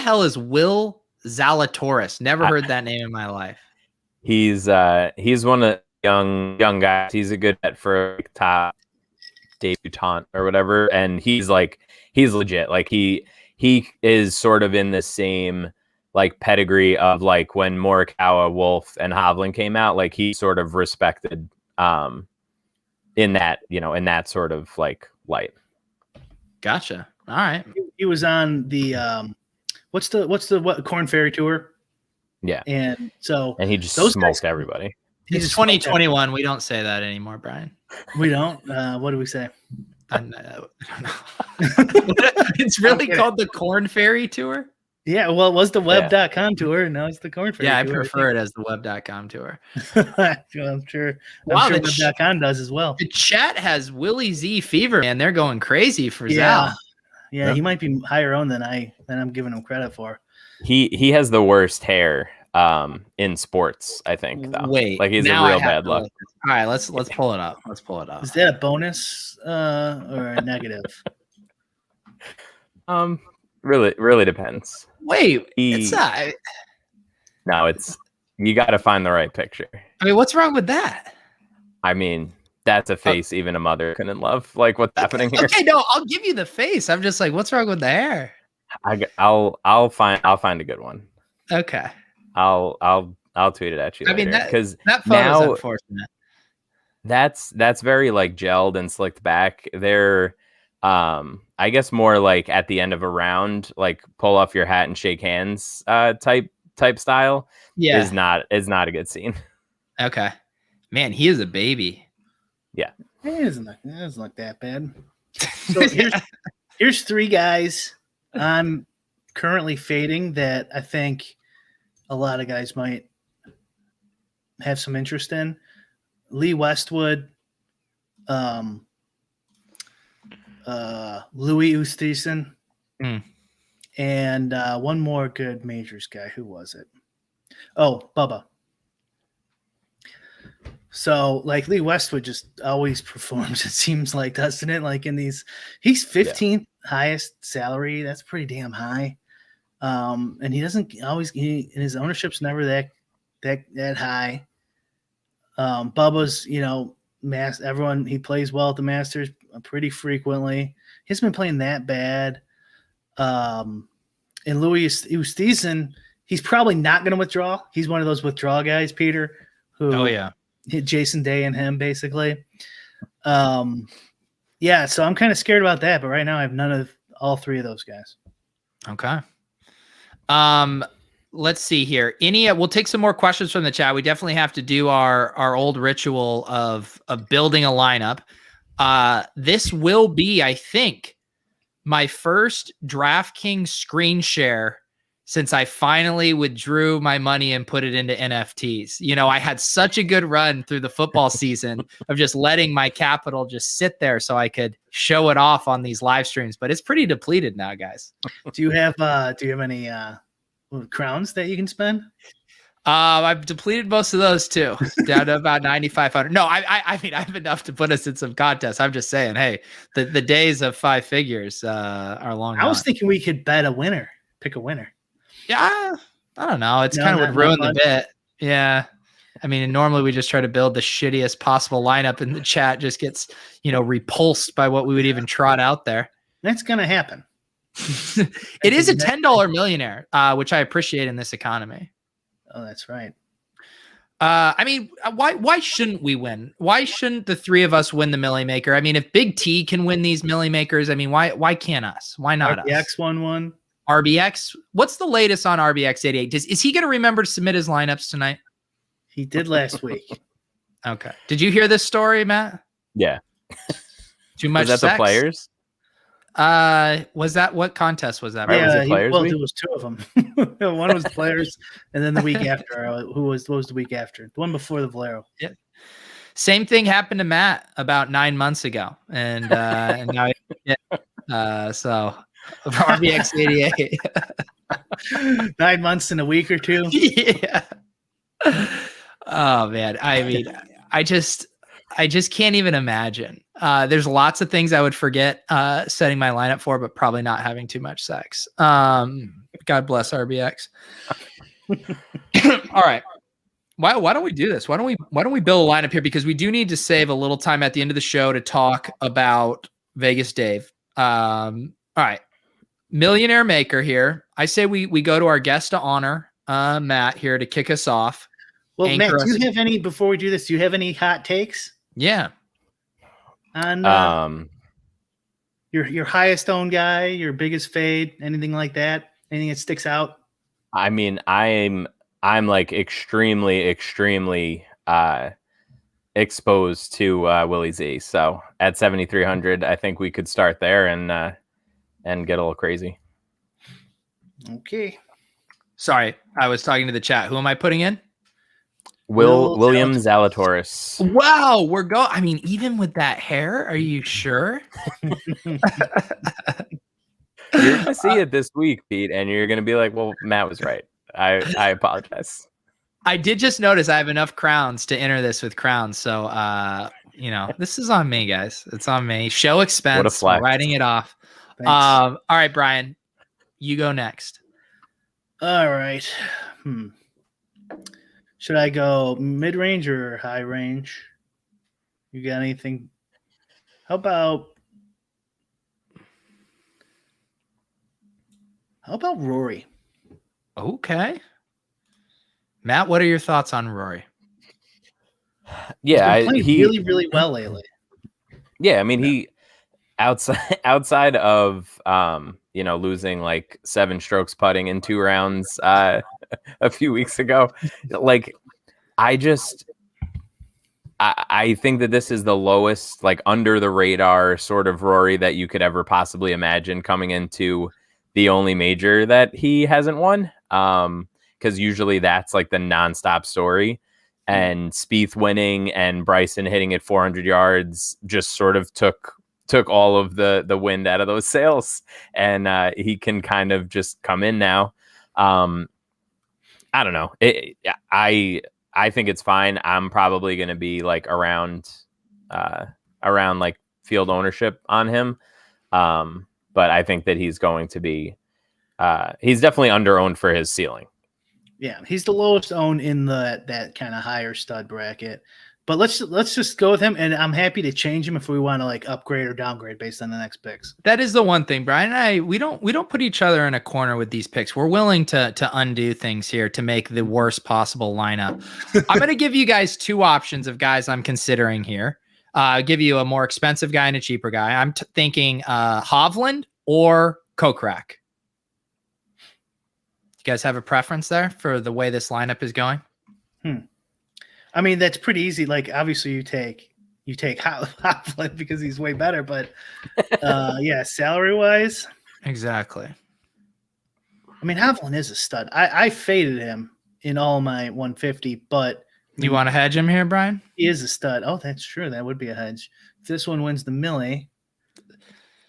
hell is Will Zalatoris? Never heard that name in my life. He's one of the young guys. He's a good bet for like top debutante or whatever, and he's legit. Like he is sort of in the same like pedigree of like when Morikawa, Wolf, and Hovland came out. Like he sort of respected in that sort of like light. Gotcha. All right. He was on the what's the Corn Ferry Tour? Yeah. And he just smoked everybody. It's 2021. We don't say that anymore, Brian. We don't. What do we say? I don't know. It's really called the Corn Ferry Tour. Yeah, well, it was the web.com tour, and now it's the Corn Ferry tour. I prefer it as the web.com tour. I'm sure web.com does as well. The chat has Willie Z fever, man. They're going crazy for Zal. Yeah, he might be higher owned than I'm giving him credit for. He has the worst hair in sports, I think, though. Wait, like he's a real bad luck. All right, let's pull it up. Let's pull it up. Is that a bonus or a negative? Really depends. Wait, no, you got to find the right picture. I mean, what's wrong with that? I mean, that's a face even a mother couldn't love. Like, what's happening here? Okay, no, I'll give you the face. I'm just like, what's wrong with the hair? I'll find a good one. Okay. I'll tweet it at you. I mean, because that photo's unfortunate. That's very like gelled and slicked back. They're I guess more like at the end of a round, like pull off your hat and shake hands type style. Yeah, is not a good scene. Okay, man, he is a baby. Yeah, it doesn't look that bad. So here's three guys I'm currently fading that I think a lot of guys might have some interest in. Lee Westwood, Louis Oosthuizen, and one more good majors guy. Who was it? Oh, Bubba. So, like, Lee Westwood just always performs, it seems like, doesn't it? Like, he's 15th highest salary. That's pretty damn high. And he doesn't always, his ownership's never that high. Bubba's, everyone, he plays well at the Masters pretty frequently. He hasn't been playing that bad. And Louis Oosthuizen, he's probably not going to withdraw. He's one of those withdrawal guys, Peter, who hit Jason Day and him basically. Yeah, so I'm kind of scared about that, but right now I have none of all three of those guys. Okay. Let's see here. We'll take some more questions from the chat. We definitely have to do our old ritual of building a lineup. This will be, I think, my first DraftKings screen share since I finally withdrew my money and put it into NFTs. You know, I had such a good run through the football season of just letting my capital just sit there so I could show it off on these live streams, but it's pretty depleted now, guys. Do you have any crowns that you can spend? I've depleted most of those too, down to about 9,500. No, I mean, I have enough to put us in some contests. I'm just saying, hey, the days of 5 figures are long. I was thinking we could bet a winner, pick a winner. Yeah, I don't know. It's kind of would ruin the bit. Yeah. I mean, normally we just try to build the shittiest possible lineup, and the chat just gets, repulsed by what we would even trot out there. That's going to happen. It is a $10 millionaire, which I appreciate in this economy. Oh, that's right. I mean, why shouldn't we win? Why shouldn't the three of us win the Millie Maker? I mean, if Big T can win these Millie Makers, I mean, why can't us? Why not us? RBX won one. RBX. What's the latest on RBX 88? Is he going to remember to submit his lineups tonight? He did last week. Okay. Did you hear this story, Matt? Yeah. Too much sex? The players? Was that what contest was that? Yeah, was it players there was two of them. One was the players, and then the week after, what was the week after? The one before the Valero. Yeah. Same thing happened to Matt about 9 months ago, and now so RBX 88. 9 months in a week or two. Yeah. Oh man, I mean, I just can't even imagine. There's lots of things I would forget setting my lineup for, but probably not having too much sex. God bless RBX. All right. Why don't we do this? Why don't we build a lineup here? Because we do need to save a little time at the end of the show to talk about Vegas Dave. All right. Millionaire Maker here. I say we go to our guest to honor, Matt, here to kick us off. Well, Matt, do you have any, before we do this, do you have any hot takes? Yeah. On your highest owned guy, your biggest fade, anything like that? Anything that sticks out? I mean, I'm like extremely exposed to Willie Z. So at 7,300, I think we could start there and get a little crazy. Okay. Sorry, I was talking to the chat. Who am I putting in? William Zalatoris. Wow, I mean, even with that hair, are you sure? You're gonna see it this week, Pete, and you're gonna be like, "Well, Matt was right." I apologize. I did just notice I have enough crowns to enter this with crowns, so this is on me, guys. It's on me. Show expense. What a flex. Writing it off. Thanks. All right, Brian, you go next. All right. Should I go mid-range or high range? You got anything? How about Rory? Okay. Matt, what are your thoughts on Rory? Yeah, He's been playing really, really well lately. Yeah, I mean, he outside of losing like 7 strokes putting in 2 rounds a few weeks ago, like I think that this is the lowest, like under the radar sort of Rory that you could ever possibly imagine coming into the only major that he hasn't won. Because usually that's like the nonstop story. And Spieth winning and Bryson hitting at 400 yards just sort of took all of the wind out of those sails, and he can kind of just come in now. I don't know. I think it's fine. I'm probably going to be like around like field ownership on him. But I think that he's going to be he's definitely under owned for his ceiling. Yeah, he's the lowest owned in that kind of higher stud bracket. But let's just go with him, and I'm happy to change him if we want to like upgrade or downgrade based on the next picks. That is the one thing, Brian and I, we don't put each other in a corner with these picks. We're willing to undo things here to make the worst possible lineup. I'm going to give you guys two options of guys I'm considering here. I'll give you a more expensive guy and a cheaper guy. I'm thinking Hovland or Kokrak. You guys have a preference there for the way this lineup is going? I mean, that's pretty easy. Like, obviously, you take Hovland because he's way better. But yeah, salary wise, exactly. I mean, Hovland is a stud. I faded him in all my 150, but you want to hedge him here, Brian? He is a stud. Oh, that's true. That would be a hedge. If this one wins the Millie,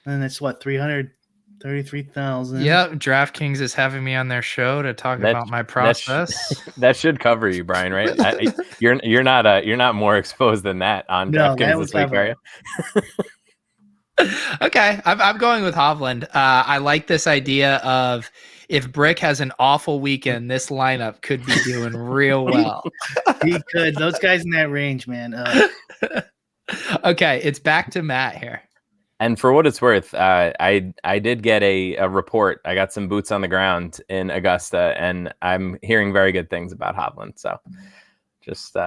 then it's what, 333,000. Yep. DraftKings is having me on their show to talk about my process. That should cover you, Brian, right? You're not more exposed than that on DraftKings this week, are you? Okay. I'm going with Hovland. I like this idea of if Brick has an awful weekend, this lineup could be doing real well. He could. Those guys in that range, man. Okay. It's back to Matt here. And for what it's worth, I did get a report. I got some boots on the ground in Augusta, and I'm hearing very good things about Hovland. So just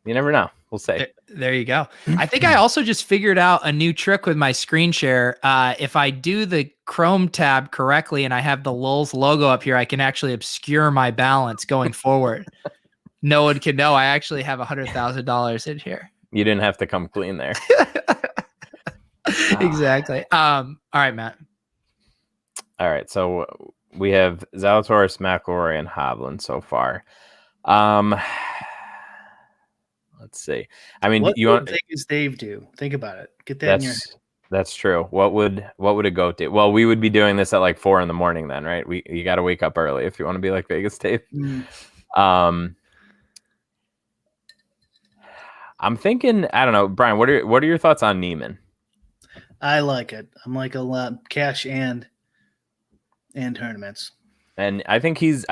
you never know. We'll see. There you go. I think I also just figured out a new trick with my screen share. If I do the Chrome tab correctly and I have the Lolz logo up here, I can actually obscure my balance going forward. No one can know I actually have $100,000 in here. You didn't have to come clean there. Exactly. All right, Matt. All right. So we have Zalatoris, McIlroy, and Hovland so far. Let's see. I mean, what you want thing does Dave do? Think about it. Get that in your head. That's true. What would a goat do? Well, we would be doing this at like 4 a.m. then, right? You got to wake up early if you want to be like Vegas Dave. I'm thinking. I don't know, Brian. What are your thoughts on Neiman? I like it. I'm like a lot cash and tournaments. And I think he's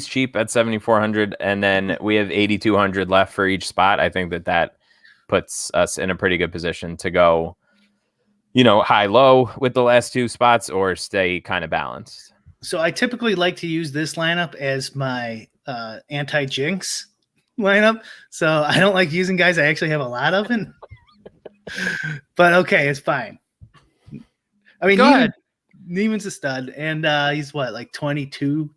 cheap at 7,400, and then we have 8,200 left for each spot. I think that puts us in a pretty good position to go, high low with the last two spots or stay kind of balanced. So I typically like to use this lineup as my anti-jinx lineup. So I don't like using guys I actually have a lot of, but okay, it's fine. I mean, go ahead. Neiman's a stud, and he's what, like 22?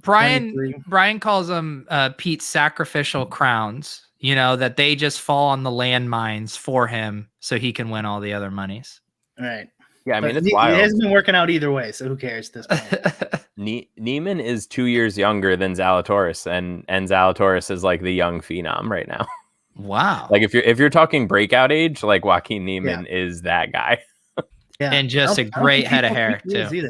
Brian calls them Pete's sacrificial crowns, that they just fall on the landmines for him so he can win all the other monies. All right. Yeah, I mean, it's wild. It hasn't been working out either way, so who cares at this point? Neiman is 2 years younger than Zalatoris, and Zalatoris is like the young phenom right now. Wow. Like if you're talking breakout age, like Joaquin Neiman is that guy. Yeah. And just a great head of hair, too.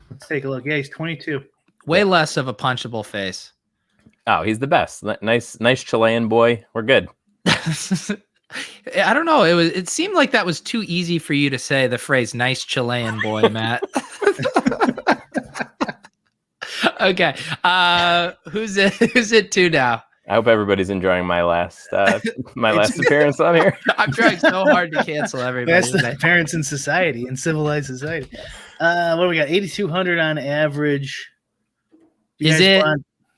Let's take a look. Yeah, he's 22. Way less of a punchable face. Oh, he's the best. Nice Chilean boy. We're good. I don't know. It seemed like that was too easy for you to say the phrase "nice Chilean boy," Matt. Okay. Who's it to now? I hope everybody's enjoying my last appearance on here. I'm trying so hard to cancel everybody. That's the appearance in society, in civilized society. What do we got? 8,200 on average.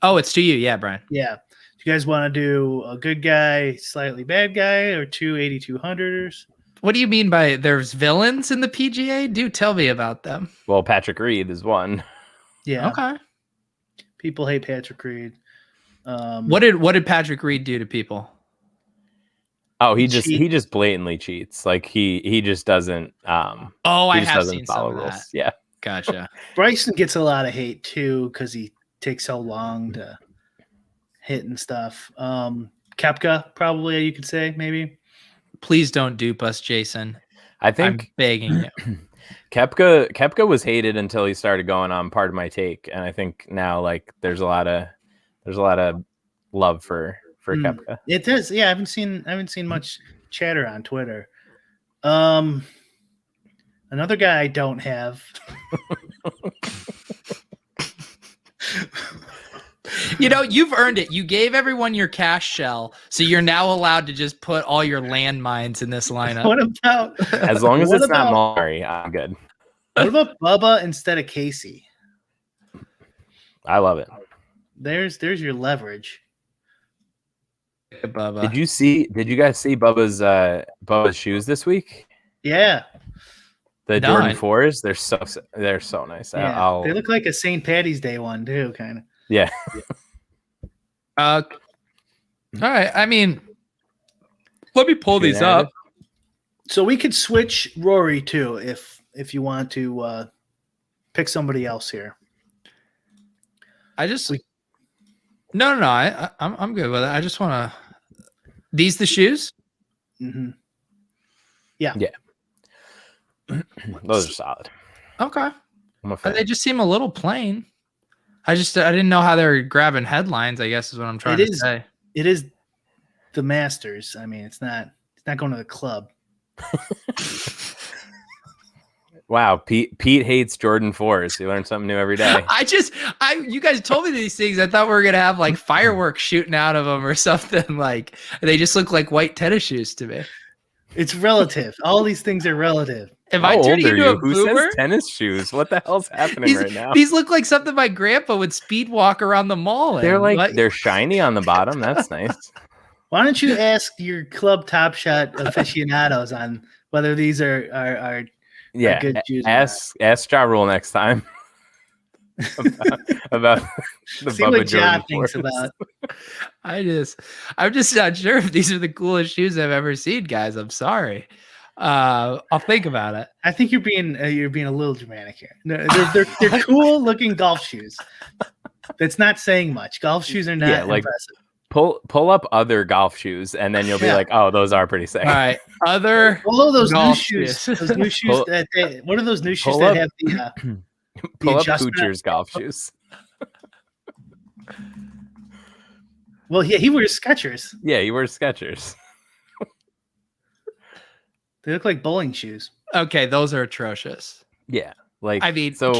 Oh, it's to you. Yeah, Brian. Yeah. Do you guys want to do a good guy, slightly bad guy, or two 8,200ers? What do you mean by there's villains in the PGA? Do tell me about them. Well, Patrick Reed is one. Yeah. Okay. People hate Patrick Reed. What did Patrick Reed do to people? Oh, he just blatantly cheats. Like he just doesn't. I have seen some of rules. That. Yeah, gotcha. Bryson gets a lot of hate too because he takes so long to hit and stuff. Koepka, probably you could say maybe. Please don't dupe us, Jason. I'm begging you. Koepka was hated until he started going on Part of My Take, and I think now like there's a lot of love for Koepka. It does. Yeah, I haven't seen much chatter on Twitter. Another guy I don't have. You know, you've earned it. You gave everyone your cash shell, so you're now allowed to just put all your landmines in this lineup. What about As long as it's not Maury, I'm good. What about Bubba instead of Casey? I love it. There's your leverage. Bubba. Did you guys see Bubba's shoes this week? Yeah. The No, Jordan 4s, they're so nice. Yeah. They look like a St. Patty's Day one too, kind of. Yeah. All right. I mean, let me pull these up. So we could switch Rory too if you want to pick somebody else here. No. I'm good with it. I just want to. These the shoes? Mm-hmm. Yeah. Those are solid. Okay. I'm a fan. They just seem a little plain. I didn't know how they're grabbing headlines, I guess is what I'm trying to say. It is the Masters. I mean, it's not going to the club. Wow, Pete hates Jordan 4s. You learn something new every day. You guys told me these things. I thought we were gonna have like fireworks shooting out of them or something. Like they just look like white tennis shoes to me. It's relative. All these things are relative. Am I turning into a Who boomer? says tennis shoes? What the hell's happening right now? These look like something my grandpa would speed walk around the mall in. They're shiny on the bottom. That's nice. Why don't you ask your club Top Shot aficionados on whether these are good shoes? Ask Ja Rule next time about the See Bubba what Ja Jordan thinks 4s. about. I'm just not sure if these are the coolest shoes I've ever seen, guys. I'm sorry. I'll think about it. I think you're being a little dramatic here. No, they're cool looking golf shoes. That's not saying much. Golf shoes are not impressive. Pull up other golf shoes, and then you'll be like, "Oh, those are pretty sick." All right, other those new golf shoes. Those new shoes what are those new shoes that have the pull up adjustment? Kuchar's golf shoes. Well, yeah, he wears Skechers. Yeah, he wears Skechers. They look like bowling shoes. Okay, those are atrocious. Yeah, like I mean, so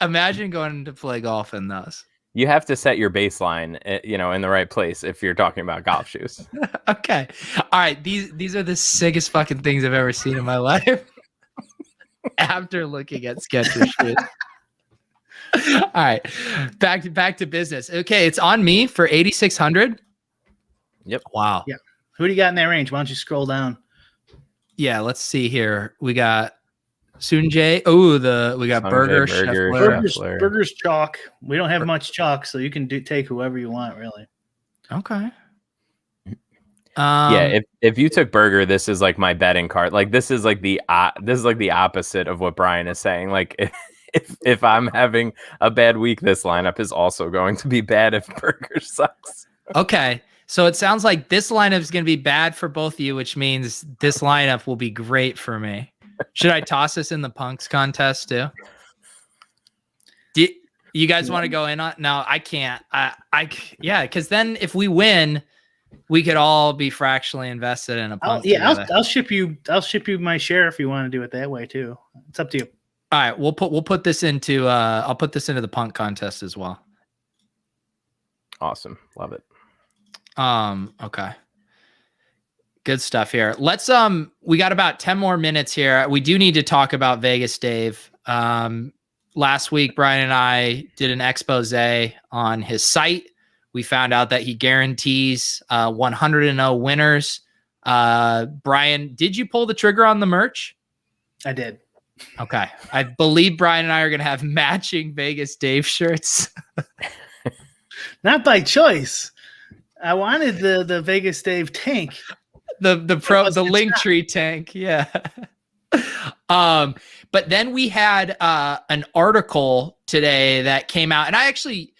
imagine going to play golf in those. you have to set your baseline, in the right place if you're talking about golf shoes. Okay, all right. These are the sickest fucking things I've ever seen in my life. After looking at Skechers shoes. All right, back to business. Okay, it's on me for 8,600. Yep. Wow. Yeah. Who do you got in that range? Why don't you scroll down? Yeah, let's see here. We got Sunjay. Oh, we got Burger. Burger's chalk. We don't have much chalk, so you can take whoever you want, really. Okay. Yeah, if you took Burger, this is like my betting card. Like this is like the opposite of what Brian is saying. Like if I'm having a bad week, this lineup is also going to be bad if Burger sucks. Okay. So it sounds like this lineup is going to be bad for both of you, which means this lineup will be great for me. Should I toss this in the punks contest too? Do you guys want to go in on? No, I can't. Because then if we win, we could all be fractionally invested in a punk. I'll ship you my share if you want to do it that way too. It's up to you. All right, we'll put this into I'll put this into the punk contest as well. Awesome. Love it. Okay. Good stuff here. Let's we got about 10 more minutes here. We do need to talk about Vegas Dave. Last week Brian and I did an expose on his site. We found out that he guarantees 100-0 winners. Brian, did you pull the trigger on the merch? I did. Okay. I believe Brian and I are going to have matching Vegas Dave shirts. Not by choice. I wanted the Vegas Dave tank. The Linktree tank. Yeah. But then we had an article today that came out, and I actually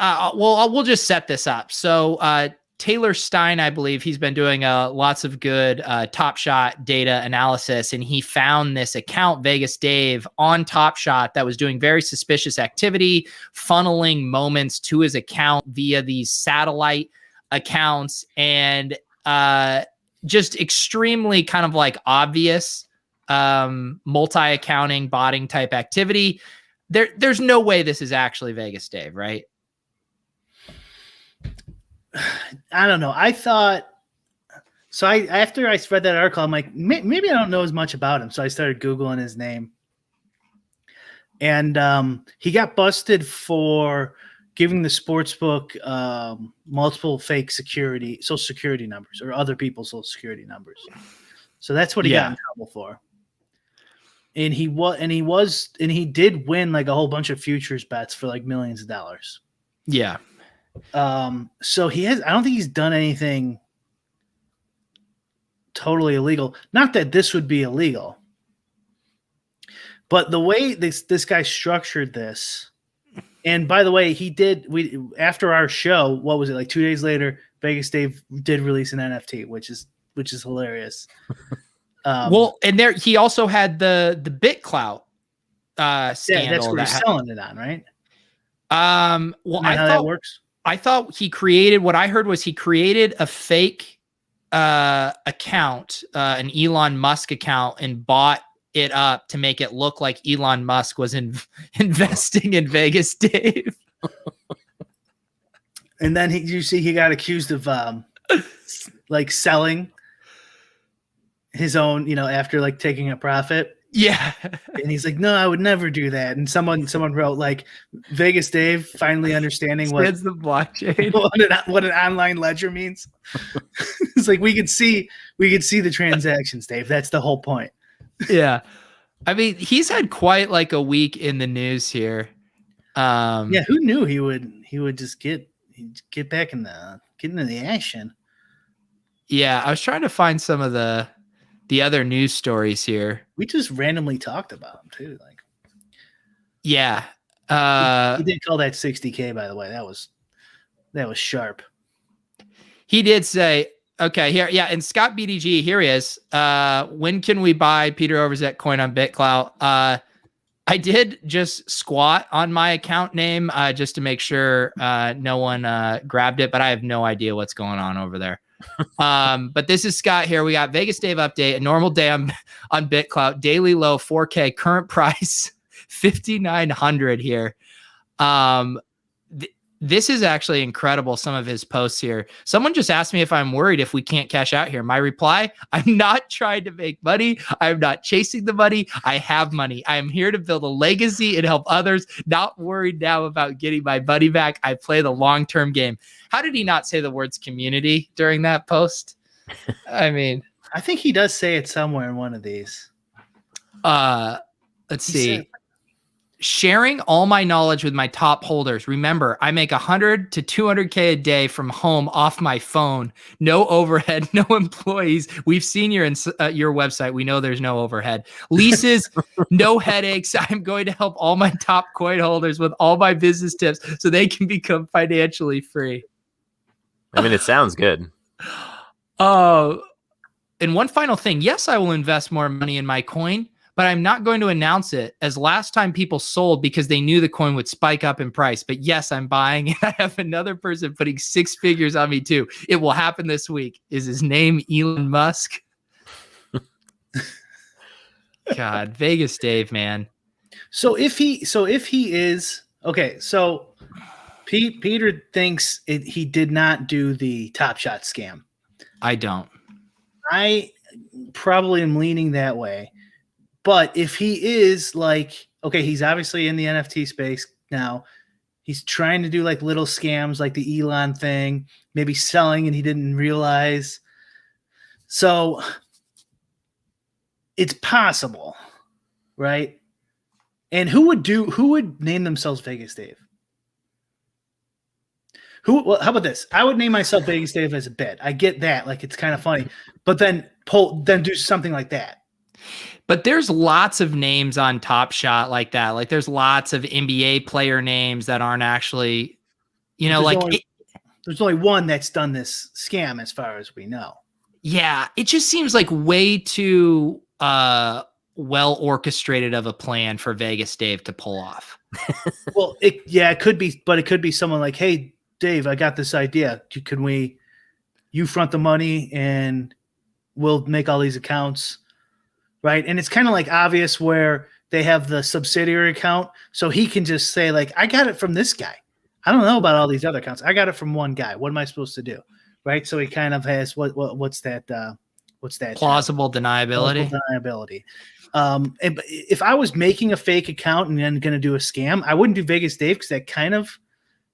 we'll just set this up. So Taylor Stein, I believe, he's been doing lots of good Top Shot data analysis, and he found this account, Vegas Dave, on Top Shot that was doing very suspicious activity, funneling moments to his account via these satellite accounts, and just extremely kind of like obvious multi-accounting, botting type activity. There's no way this is actually Vegas Dave, right? I don't know. I thought so. After I read that article, I'm like, maybe I don't know as much about him. So I started Googling his name, and he got busted for giving the sportsbook multiple fake social security numbers or other people's social security numbers. So that's what he got in trouble for. And he did win like a whole bunch of futures bets for like millions of dollars. Yeah. So I don't think he's done anything totally illegal. Not that this would be illegal, but the way this guy structured this, and by the way, after our show, what was it, like 2 days later, Vegas Dave did release an NFT, which is hilarious. Well, and there he also had the BitClout scandal. Yeah, that's what he's selling it on, right? Well, how that works. I thought what I heard was he created a fake account, an Elon Musk account, and bought it up to make it look like Elon Musk was investing in Vegas Dave. And then he got accused of like selling his own, after like taking a profit. Yeah. And he's like, no, I would never do that. And someone wrote like Vegas Dave finally understanding what the blockchain, what an online ledger means. It's like we could see the transactions, Dave. That's the whole point. Yeah. I mean, he's had quite like a week in the news here. Yeah, who knew he would just get back get into the action. Yeah, I was trying to find some of the other news stories here. We just randomly talked about him too. Like, yeah, he did call that 60K. By the way, that was sharp. He did say, okay, here, yeah, and Scott BDG, here he is. When can we buy Peter Overzet coin on BitClout? I did just squat on my account name just to make sure no one grabbed it, but I have no idea what's going on over there. But this is Scott here. We got Vegas Dave update, a normal day on BitClout, daily low 4K, current price 5,900 here. This is actually incredible. Some of his posts here. Someone just asked me if I'm worried if we can't cash out here. My reply, I'm not trying to make money. I'm not chasing the money. I have money. I am here to build a legacy and help others. Not worried now about getting my money back. I play the long-term game. How did he not say the words community during that post? I mean, I think he does say it somewhere in one of these. Let's see. Sharing all my knowledge with my top holders. Remember, I make 100 to 200K a day from home off my phone. No overhead, no employees. We've seen your website. We know there's no overhead. Leases, no headaches. I'm going to help all my top coin holders with all my business tips so they can become financially free. I mean, it sounds good. And one final thing. Yes, I will invest more money in my coin, but I'm not going to announce it, as last time people sold because they knew the coin would spike up in price. But yes, I'm buying, and I have another person putting 6 figures on me too. It will happen this week. Is his name Elon Musk? God, Vegas Dave, man. So if he is okay, so Peter thinks he did not do the Top Shot scam. I don't. I probably am leaning that way. But if he is like, okay, he's obviously in the NFT space now. He's trying to do like little scams like the Elon thing, maybe selling and he didn't realize. So it's possible, right? And who would name themselves Vegas Dave? Well, how about this? I would name myself Vegas Dave as a bit. I get that. Like, it's kind of funny. But then do something like that. But there's lots of names on Top Shot like that. Like, there's lots of NBA player names that aren't actually, there's only one that's done this scam as far as we know. Yeah. It just seems like way too well orchestrated of a plan for Vegas Dave to pull off. Well, it could be, but it could be someone like, hey, Dave, I got this idea. You front the money and we'll make all these accounts. Right. And it's kind of like obvious where they have the subsidiary account. So he can just say like, I got it from this guy. I don't know about all these other accounts. I got it from one guy. What am I supposed to do? Right. So he kind of has what's that? What's that? Plausible deniability. Plausible deniability. If I was making a fake account and then going to do a scam, I wouldn't do Vegas Dave because that kind of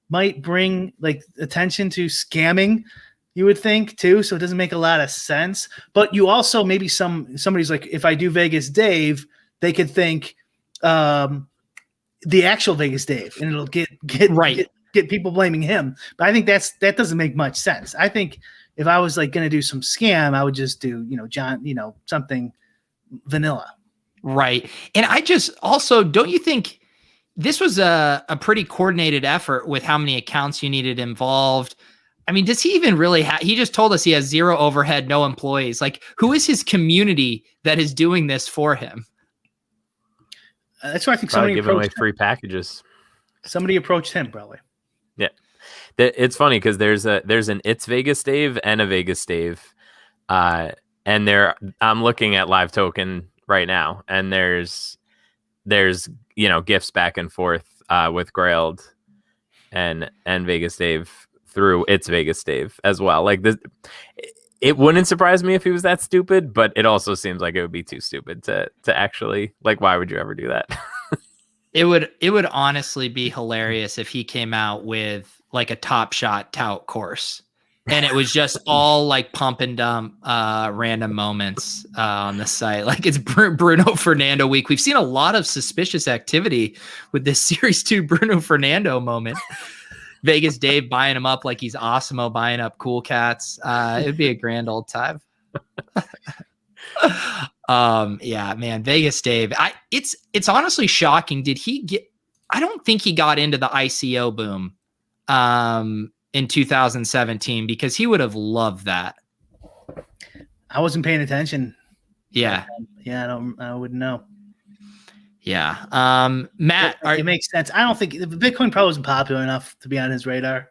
might bring like attention to scamming, you would think too. So it doesn't make a lot of sense. But you also maybe somebody's like, if I do Vegas Dave, they could think the actual Vegas Dave, and it'll get people blaming him. But I think that doesn't make much sense. I think if I was like going to do some scam, I would just do something vanilla. Right. And I just also, don't you think this was a pretty coordinated effort with how many accounts you needed involved? I mean, does he even really he just told us he has 0 overhead, no employees. Like, who is his community that is doing this for him? That's why I think somebody giving away free packages. Somebody approached him probably. Yeah. It's funny because there's an It's Vegas Dave and a Vegas Dave. And I'm looking at Live Token right now, and there's gifts back and forth with Grailed and Vegas Dave through It's Vegas Dave as well. Like this, it wouldn't surprise me if he was that stupid, but it also seems like it would be too stupid to actually, like, why would you ever do that? It would honestly be hilarious if he came out with like a Top Shot tout course. And it was just all like pump and dump random moments on the site. Like it's Bruno Fernando week. We've seen a lot of suspicious activity with this Series 2 Bruno Fernando moment. Vegas Dave buying him up like he's Osmo buying up Cool Cats. It'd be a grand old time. Yeah, man, Vegas Dave. It's honestly shocking. Did he get? I don't think he got into the ICO boom. In 2017, because he would have loved that. I wasn't paying attention. Yeah. I wouldn't know. Yeah. Matt, it makes sense. I don't think Bitcoin probably wasn't popular enough to be on his radar.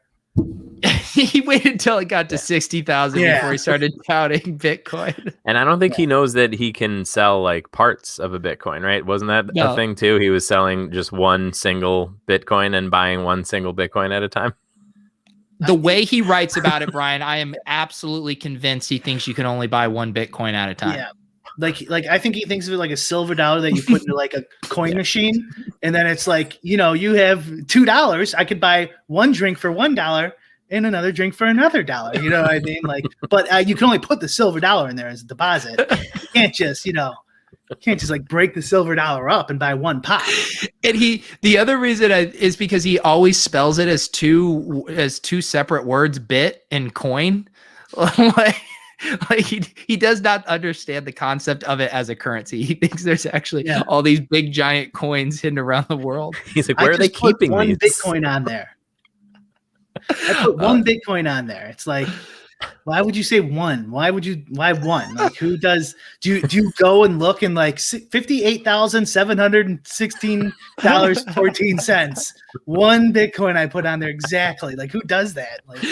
He waited until it got to 60,000 before he started touting Bitcoin. And I don't think he knows that he can sell like parts of a Bitcoin, right? Wasn't that a thing too? He was selling just one single Bitcoin and buying one single Bitcoin at a time. The way he writes about it, Brian, I am absolutely convinced he thinks you can only buy one Bitcoin at a time. Yeah. Like I think he thinks of it like a silver dollar that you put into like a coin machine. And then it's like, you have $2. I could buy one drink for $1 and another drink for another $1. You know what I mean? Like, but you can only put the silver dollar in there as a deposit. You can't just, like break the silver dollar up and buy one pop. And the other reason is because he always spells it as two separate words, bit and coin. like he does not understand the concept of it as a currency. He thinks there's actually all these big giant coins hidden around the world. He's like, where are they keeping one these? Bitcoin on there? I put one Bitcoin on there. It's like, why would you say one? Why one? Like, who does? Do you go and look and like $58,716.14? One Bitcoin I put on there exactly. Like, who does that? Like,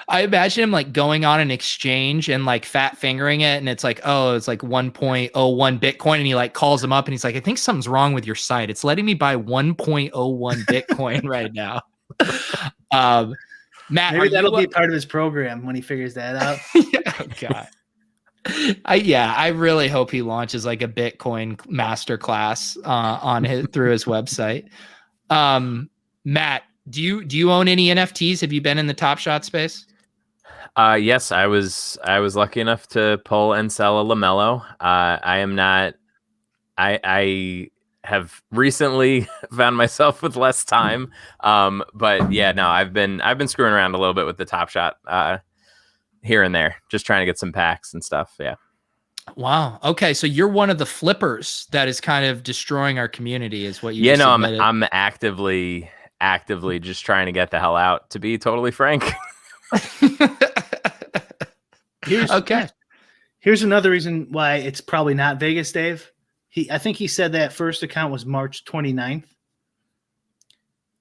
I imagine him like going on an exchange and like fat fingering it, and it's like, oh, it's like 1.01 Bitcoin, and he like calls him up and he's like, I think something's wrong with your site. It's letting me buy 1.01 Bitcoin right now. Matt, maybe that'll be part of his program when he figures that out. Oh God. I really hope he launches like a Bitcoin masterclass through his website. Matt, do you own any NFTs? Have you been in the Top Shot space? Yes, I was lucky enough to pull and sell a LaMelo. I am not. I have recently found myself with less time. But yeah, no, I've been screwing around a little bit with the Top Shot here and there, just trying to get some packs and stuff. Yeah. Wow. Okay, so you're one of the flippers that is kind of destroying our community, is what you? Yeah, no, I'm actively just trying to get the hell out, to be totally frank. Here's another reason why it's probably not Vegas Dave. I think he said that first account was March 29th.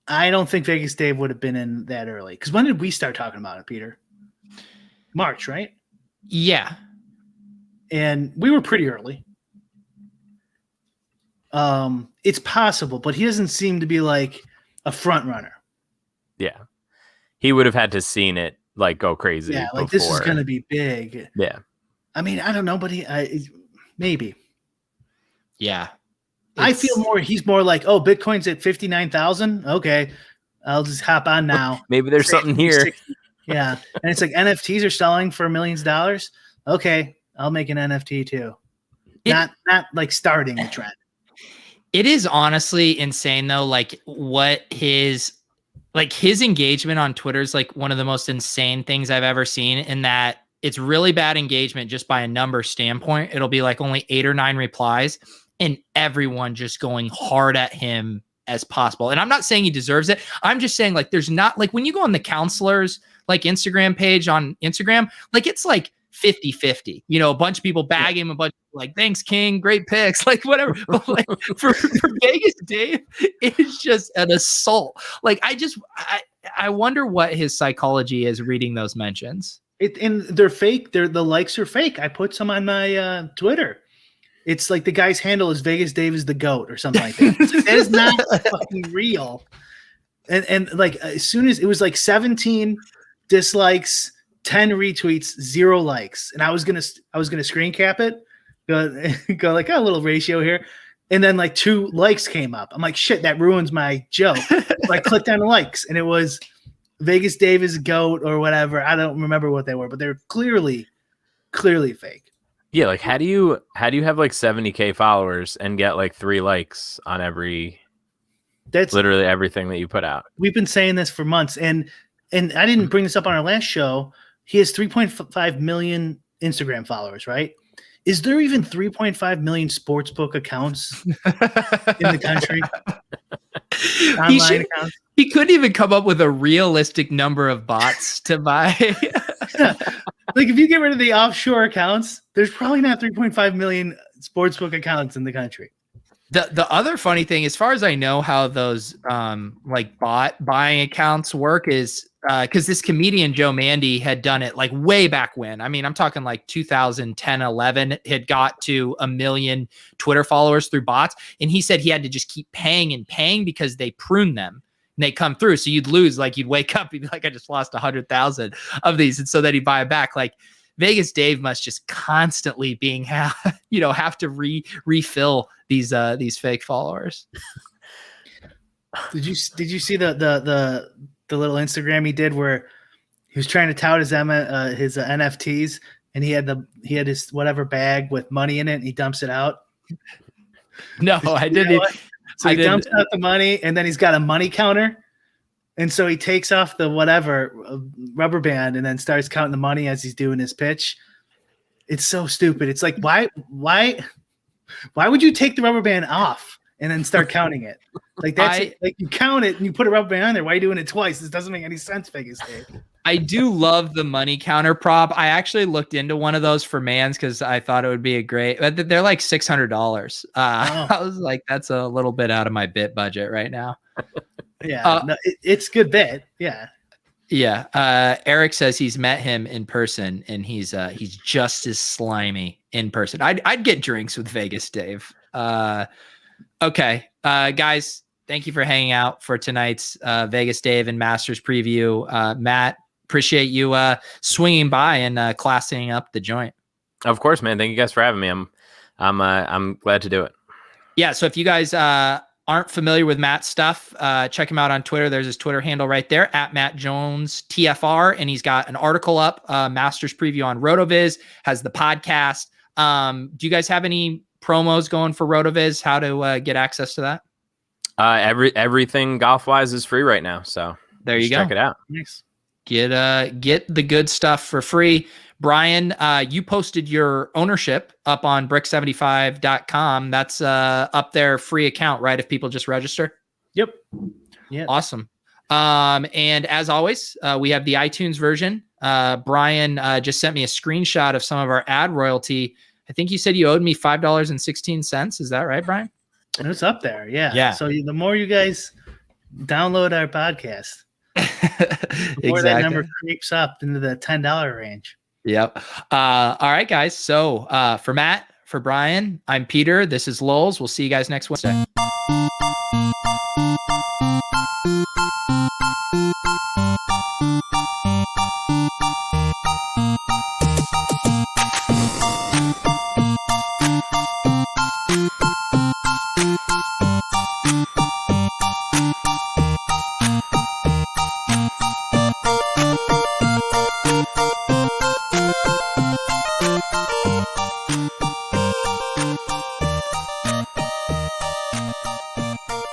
I don't think Vegas Dave would have been in that early. Because when did we start talking about it, Peter? March, right? Yeah. And we were pretty early. It's possible, but he doesn't seem to be like a front runner. Yeah. He would have had to seen it like go crazy. Yeah, like before. this is going to be big. Yeah. I mean, I don't know, but maybe. Yeah. I feel he's more like, oh, Bitcoin's at 59,000. Okay. I'll just hop on now. Maybe there's something here. 60. Yeah. And it's like NFTs are selling for millions of dollars. Okay. I'll make an NFT too. Not like starting a trend. It is honestly insane though. Like what his engagement on Twitter is like one of the most insane things I've ever seen, in that it's really bad engagement just by a number standpoint. It'll be like only 8 or 9 replies and everyone just going hard at him as possible. And I'm not saying he deserves it. I'm just saying, like, there's not, like, when you go on the counselors like Instagram page on Instagram, like it's like 50-50, you know, a bunch of people bag him, a bunch of like, thanks King, great picks, like whatever. But like for Vegas Dave, it's just an assault. Like I wonder what his psychology is reading those mentions. And they're fake. The likes are fake. I put some on my Twitter. It's like the guy's handle is Vegas Dave is the GOAT or something like that. That is not fucking real. And like as soon as it was like 17 dislikes, 10 retweets, 0 likes, and I was gonna screen cap it, go like a little ratio here, and then like 2 likes came up. I'm like, shit, that ruins my joke. So I clicked on the likes, and it was Vegas Dave is a GOAT or whatever. I don't remember what they were, but they're clearly fake. Yeah, like how do you have like 70K followers and get like 3 likes on that's literally everything that you put out? We've been saying this for months, and I didn't bring this up on our last show. He has 3.5 million Instagram followers, right? Is there even 3.5 million sportsbook accounts in the country? Online accounts? He couldn't even come up with a realistic number of bots to buy. Like if you get rid of the offshore accounts, there's probably not 3.5 million sportsbook accounts in the country. The other funny thing, as far as I know, how those like bot buying accounts work is because this comedian Joe Mandy had done it like way back when. I mean, I'm talking like 2010, 11, had got to 1 million Twitter followers through bots. And he said he had to just keep paying and paying because they prune them and they come through. So you'd lose, like you'd wake up, you'd be like, I just lost 100,000 of these. And so then he'd buy it back. Like Vegas Dave must just constantly have to refill these fake followers. Did you see the little Instagram he did where he was trying to tout his NFTs, and he had his whatever bag with money in it, and he dumps it out? No, I didn't. So he dumps out the money, and then he's got a money counter. And so he takes off the whatever rubber band and then starts counting the money as he's doing his pitch. It's so stupid. It's like, why would you take the rubber band off and then start counting it? Like like you count it and you put a rubber band on there. Why are you doing it twice? This doesn't make any sense, Vegas Dave. I do love the money counter prop. I actually looked into one of those for Mans because I thought it would be they're like $600. I was like, that's a little bit out of my bit budget right now. Yeah, it's good bet. Yeah. Yeah. Eric says he's met him in person and he's just as slimy in person. I'd get drinks with Vegas Dave. Okay. Guys, thank you for hanging out for tonight's Vegas Dave and Masters preview. Matt, appreciate you swinging by and classing up the joint. Of course, man. Thank you guys for having me. I'm glad to do it. Yeah. So if you guys aren't familiar with Matt's stuff, check him out on Twitter. There's his Twitter handle right there @MattJonesTFR, and he's got an article up, Masters preview on Rotoviz, has the podcast. Do you guys have any promos going for Rotoviz? How to get access to that? Everything golf wise is free right now. So there you go. Check it out. Nice. Get the good stuff for free. Brian, you posted your ownership up on brick75.com. That's up there, free account, right? If people just register. Yep. Yeah. Awesome. And as always, we have the iTunes version. Brian just sent me a screenshot of some of our ad royalty. I think you said you owed me $5.16. Is that right, Brian? It's up there. Yeah. Yeah. So the more you guys download our podcast, the more exactly. that number creeps up into the $10 range. Yep. All right, guys. So for Matt, for Brian, I'm Peter. This is Lolz. We'll see you guys next Wednesday.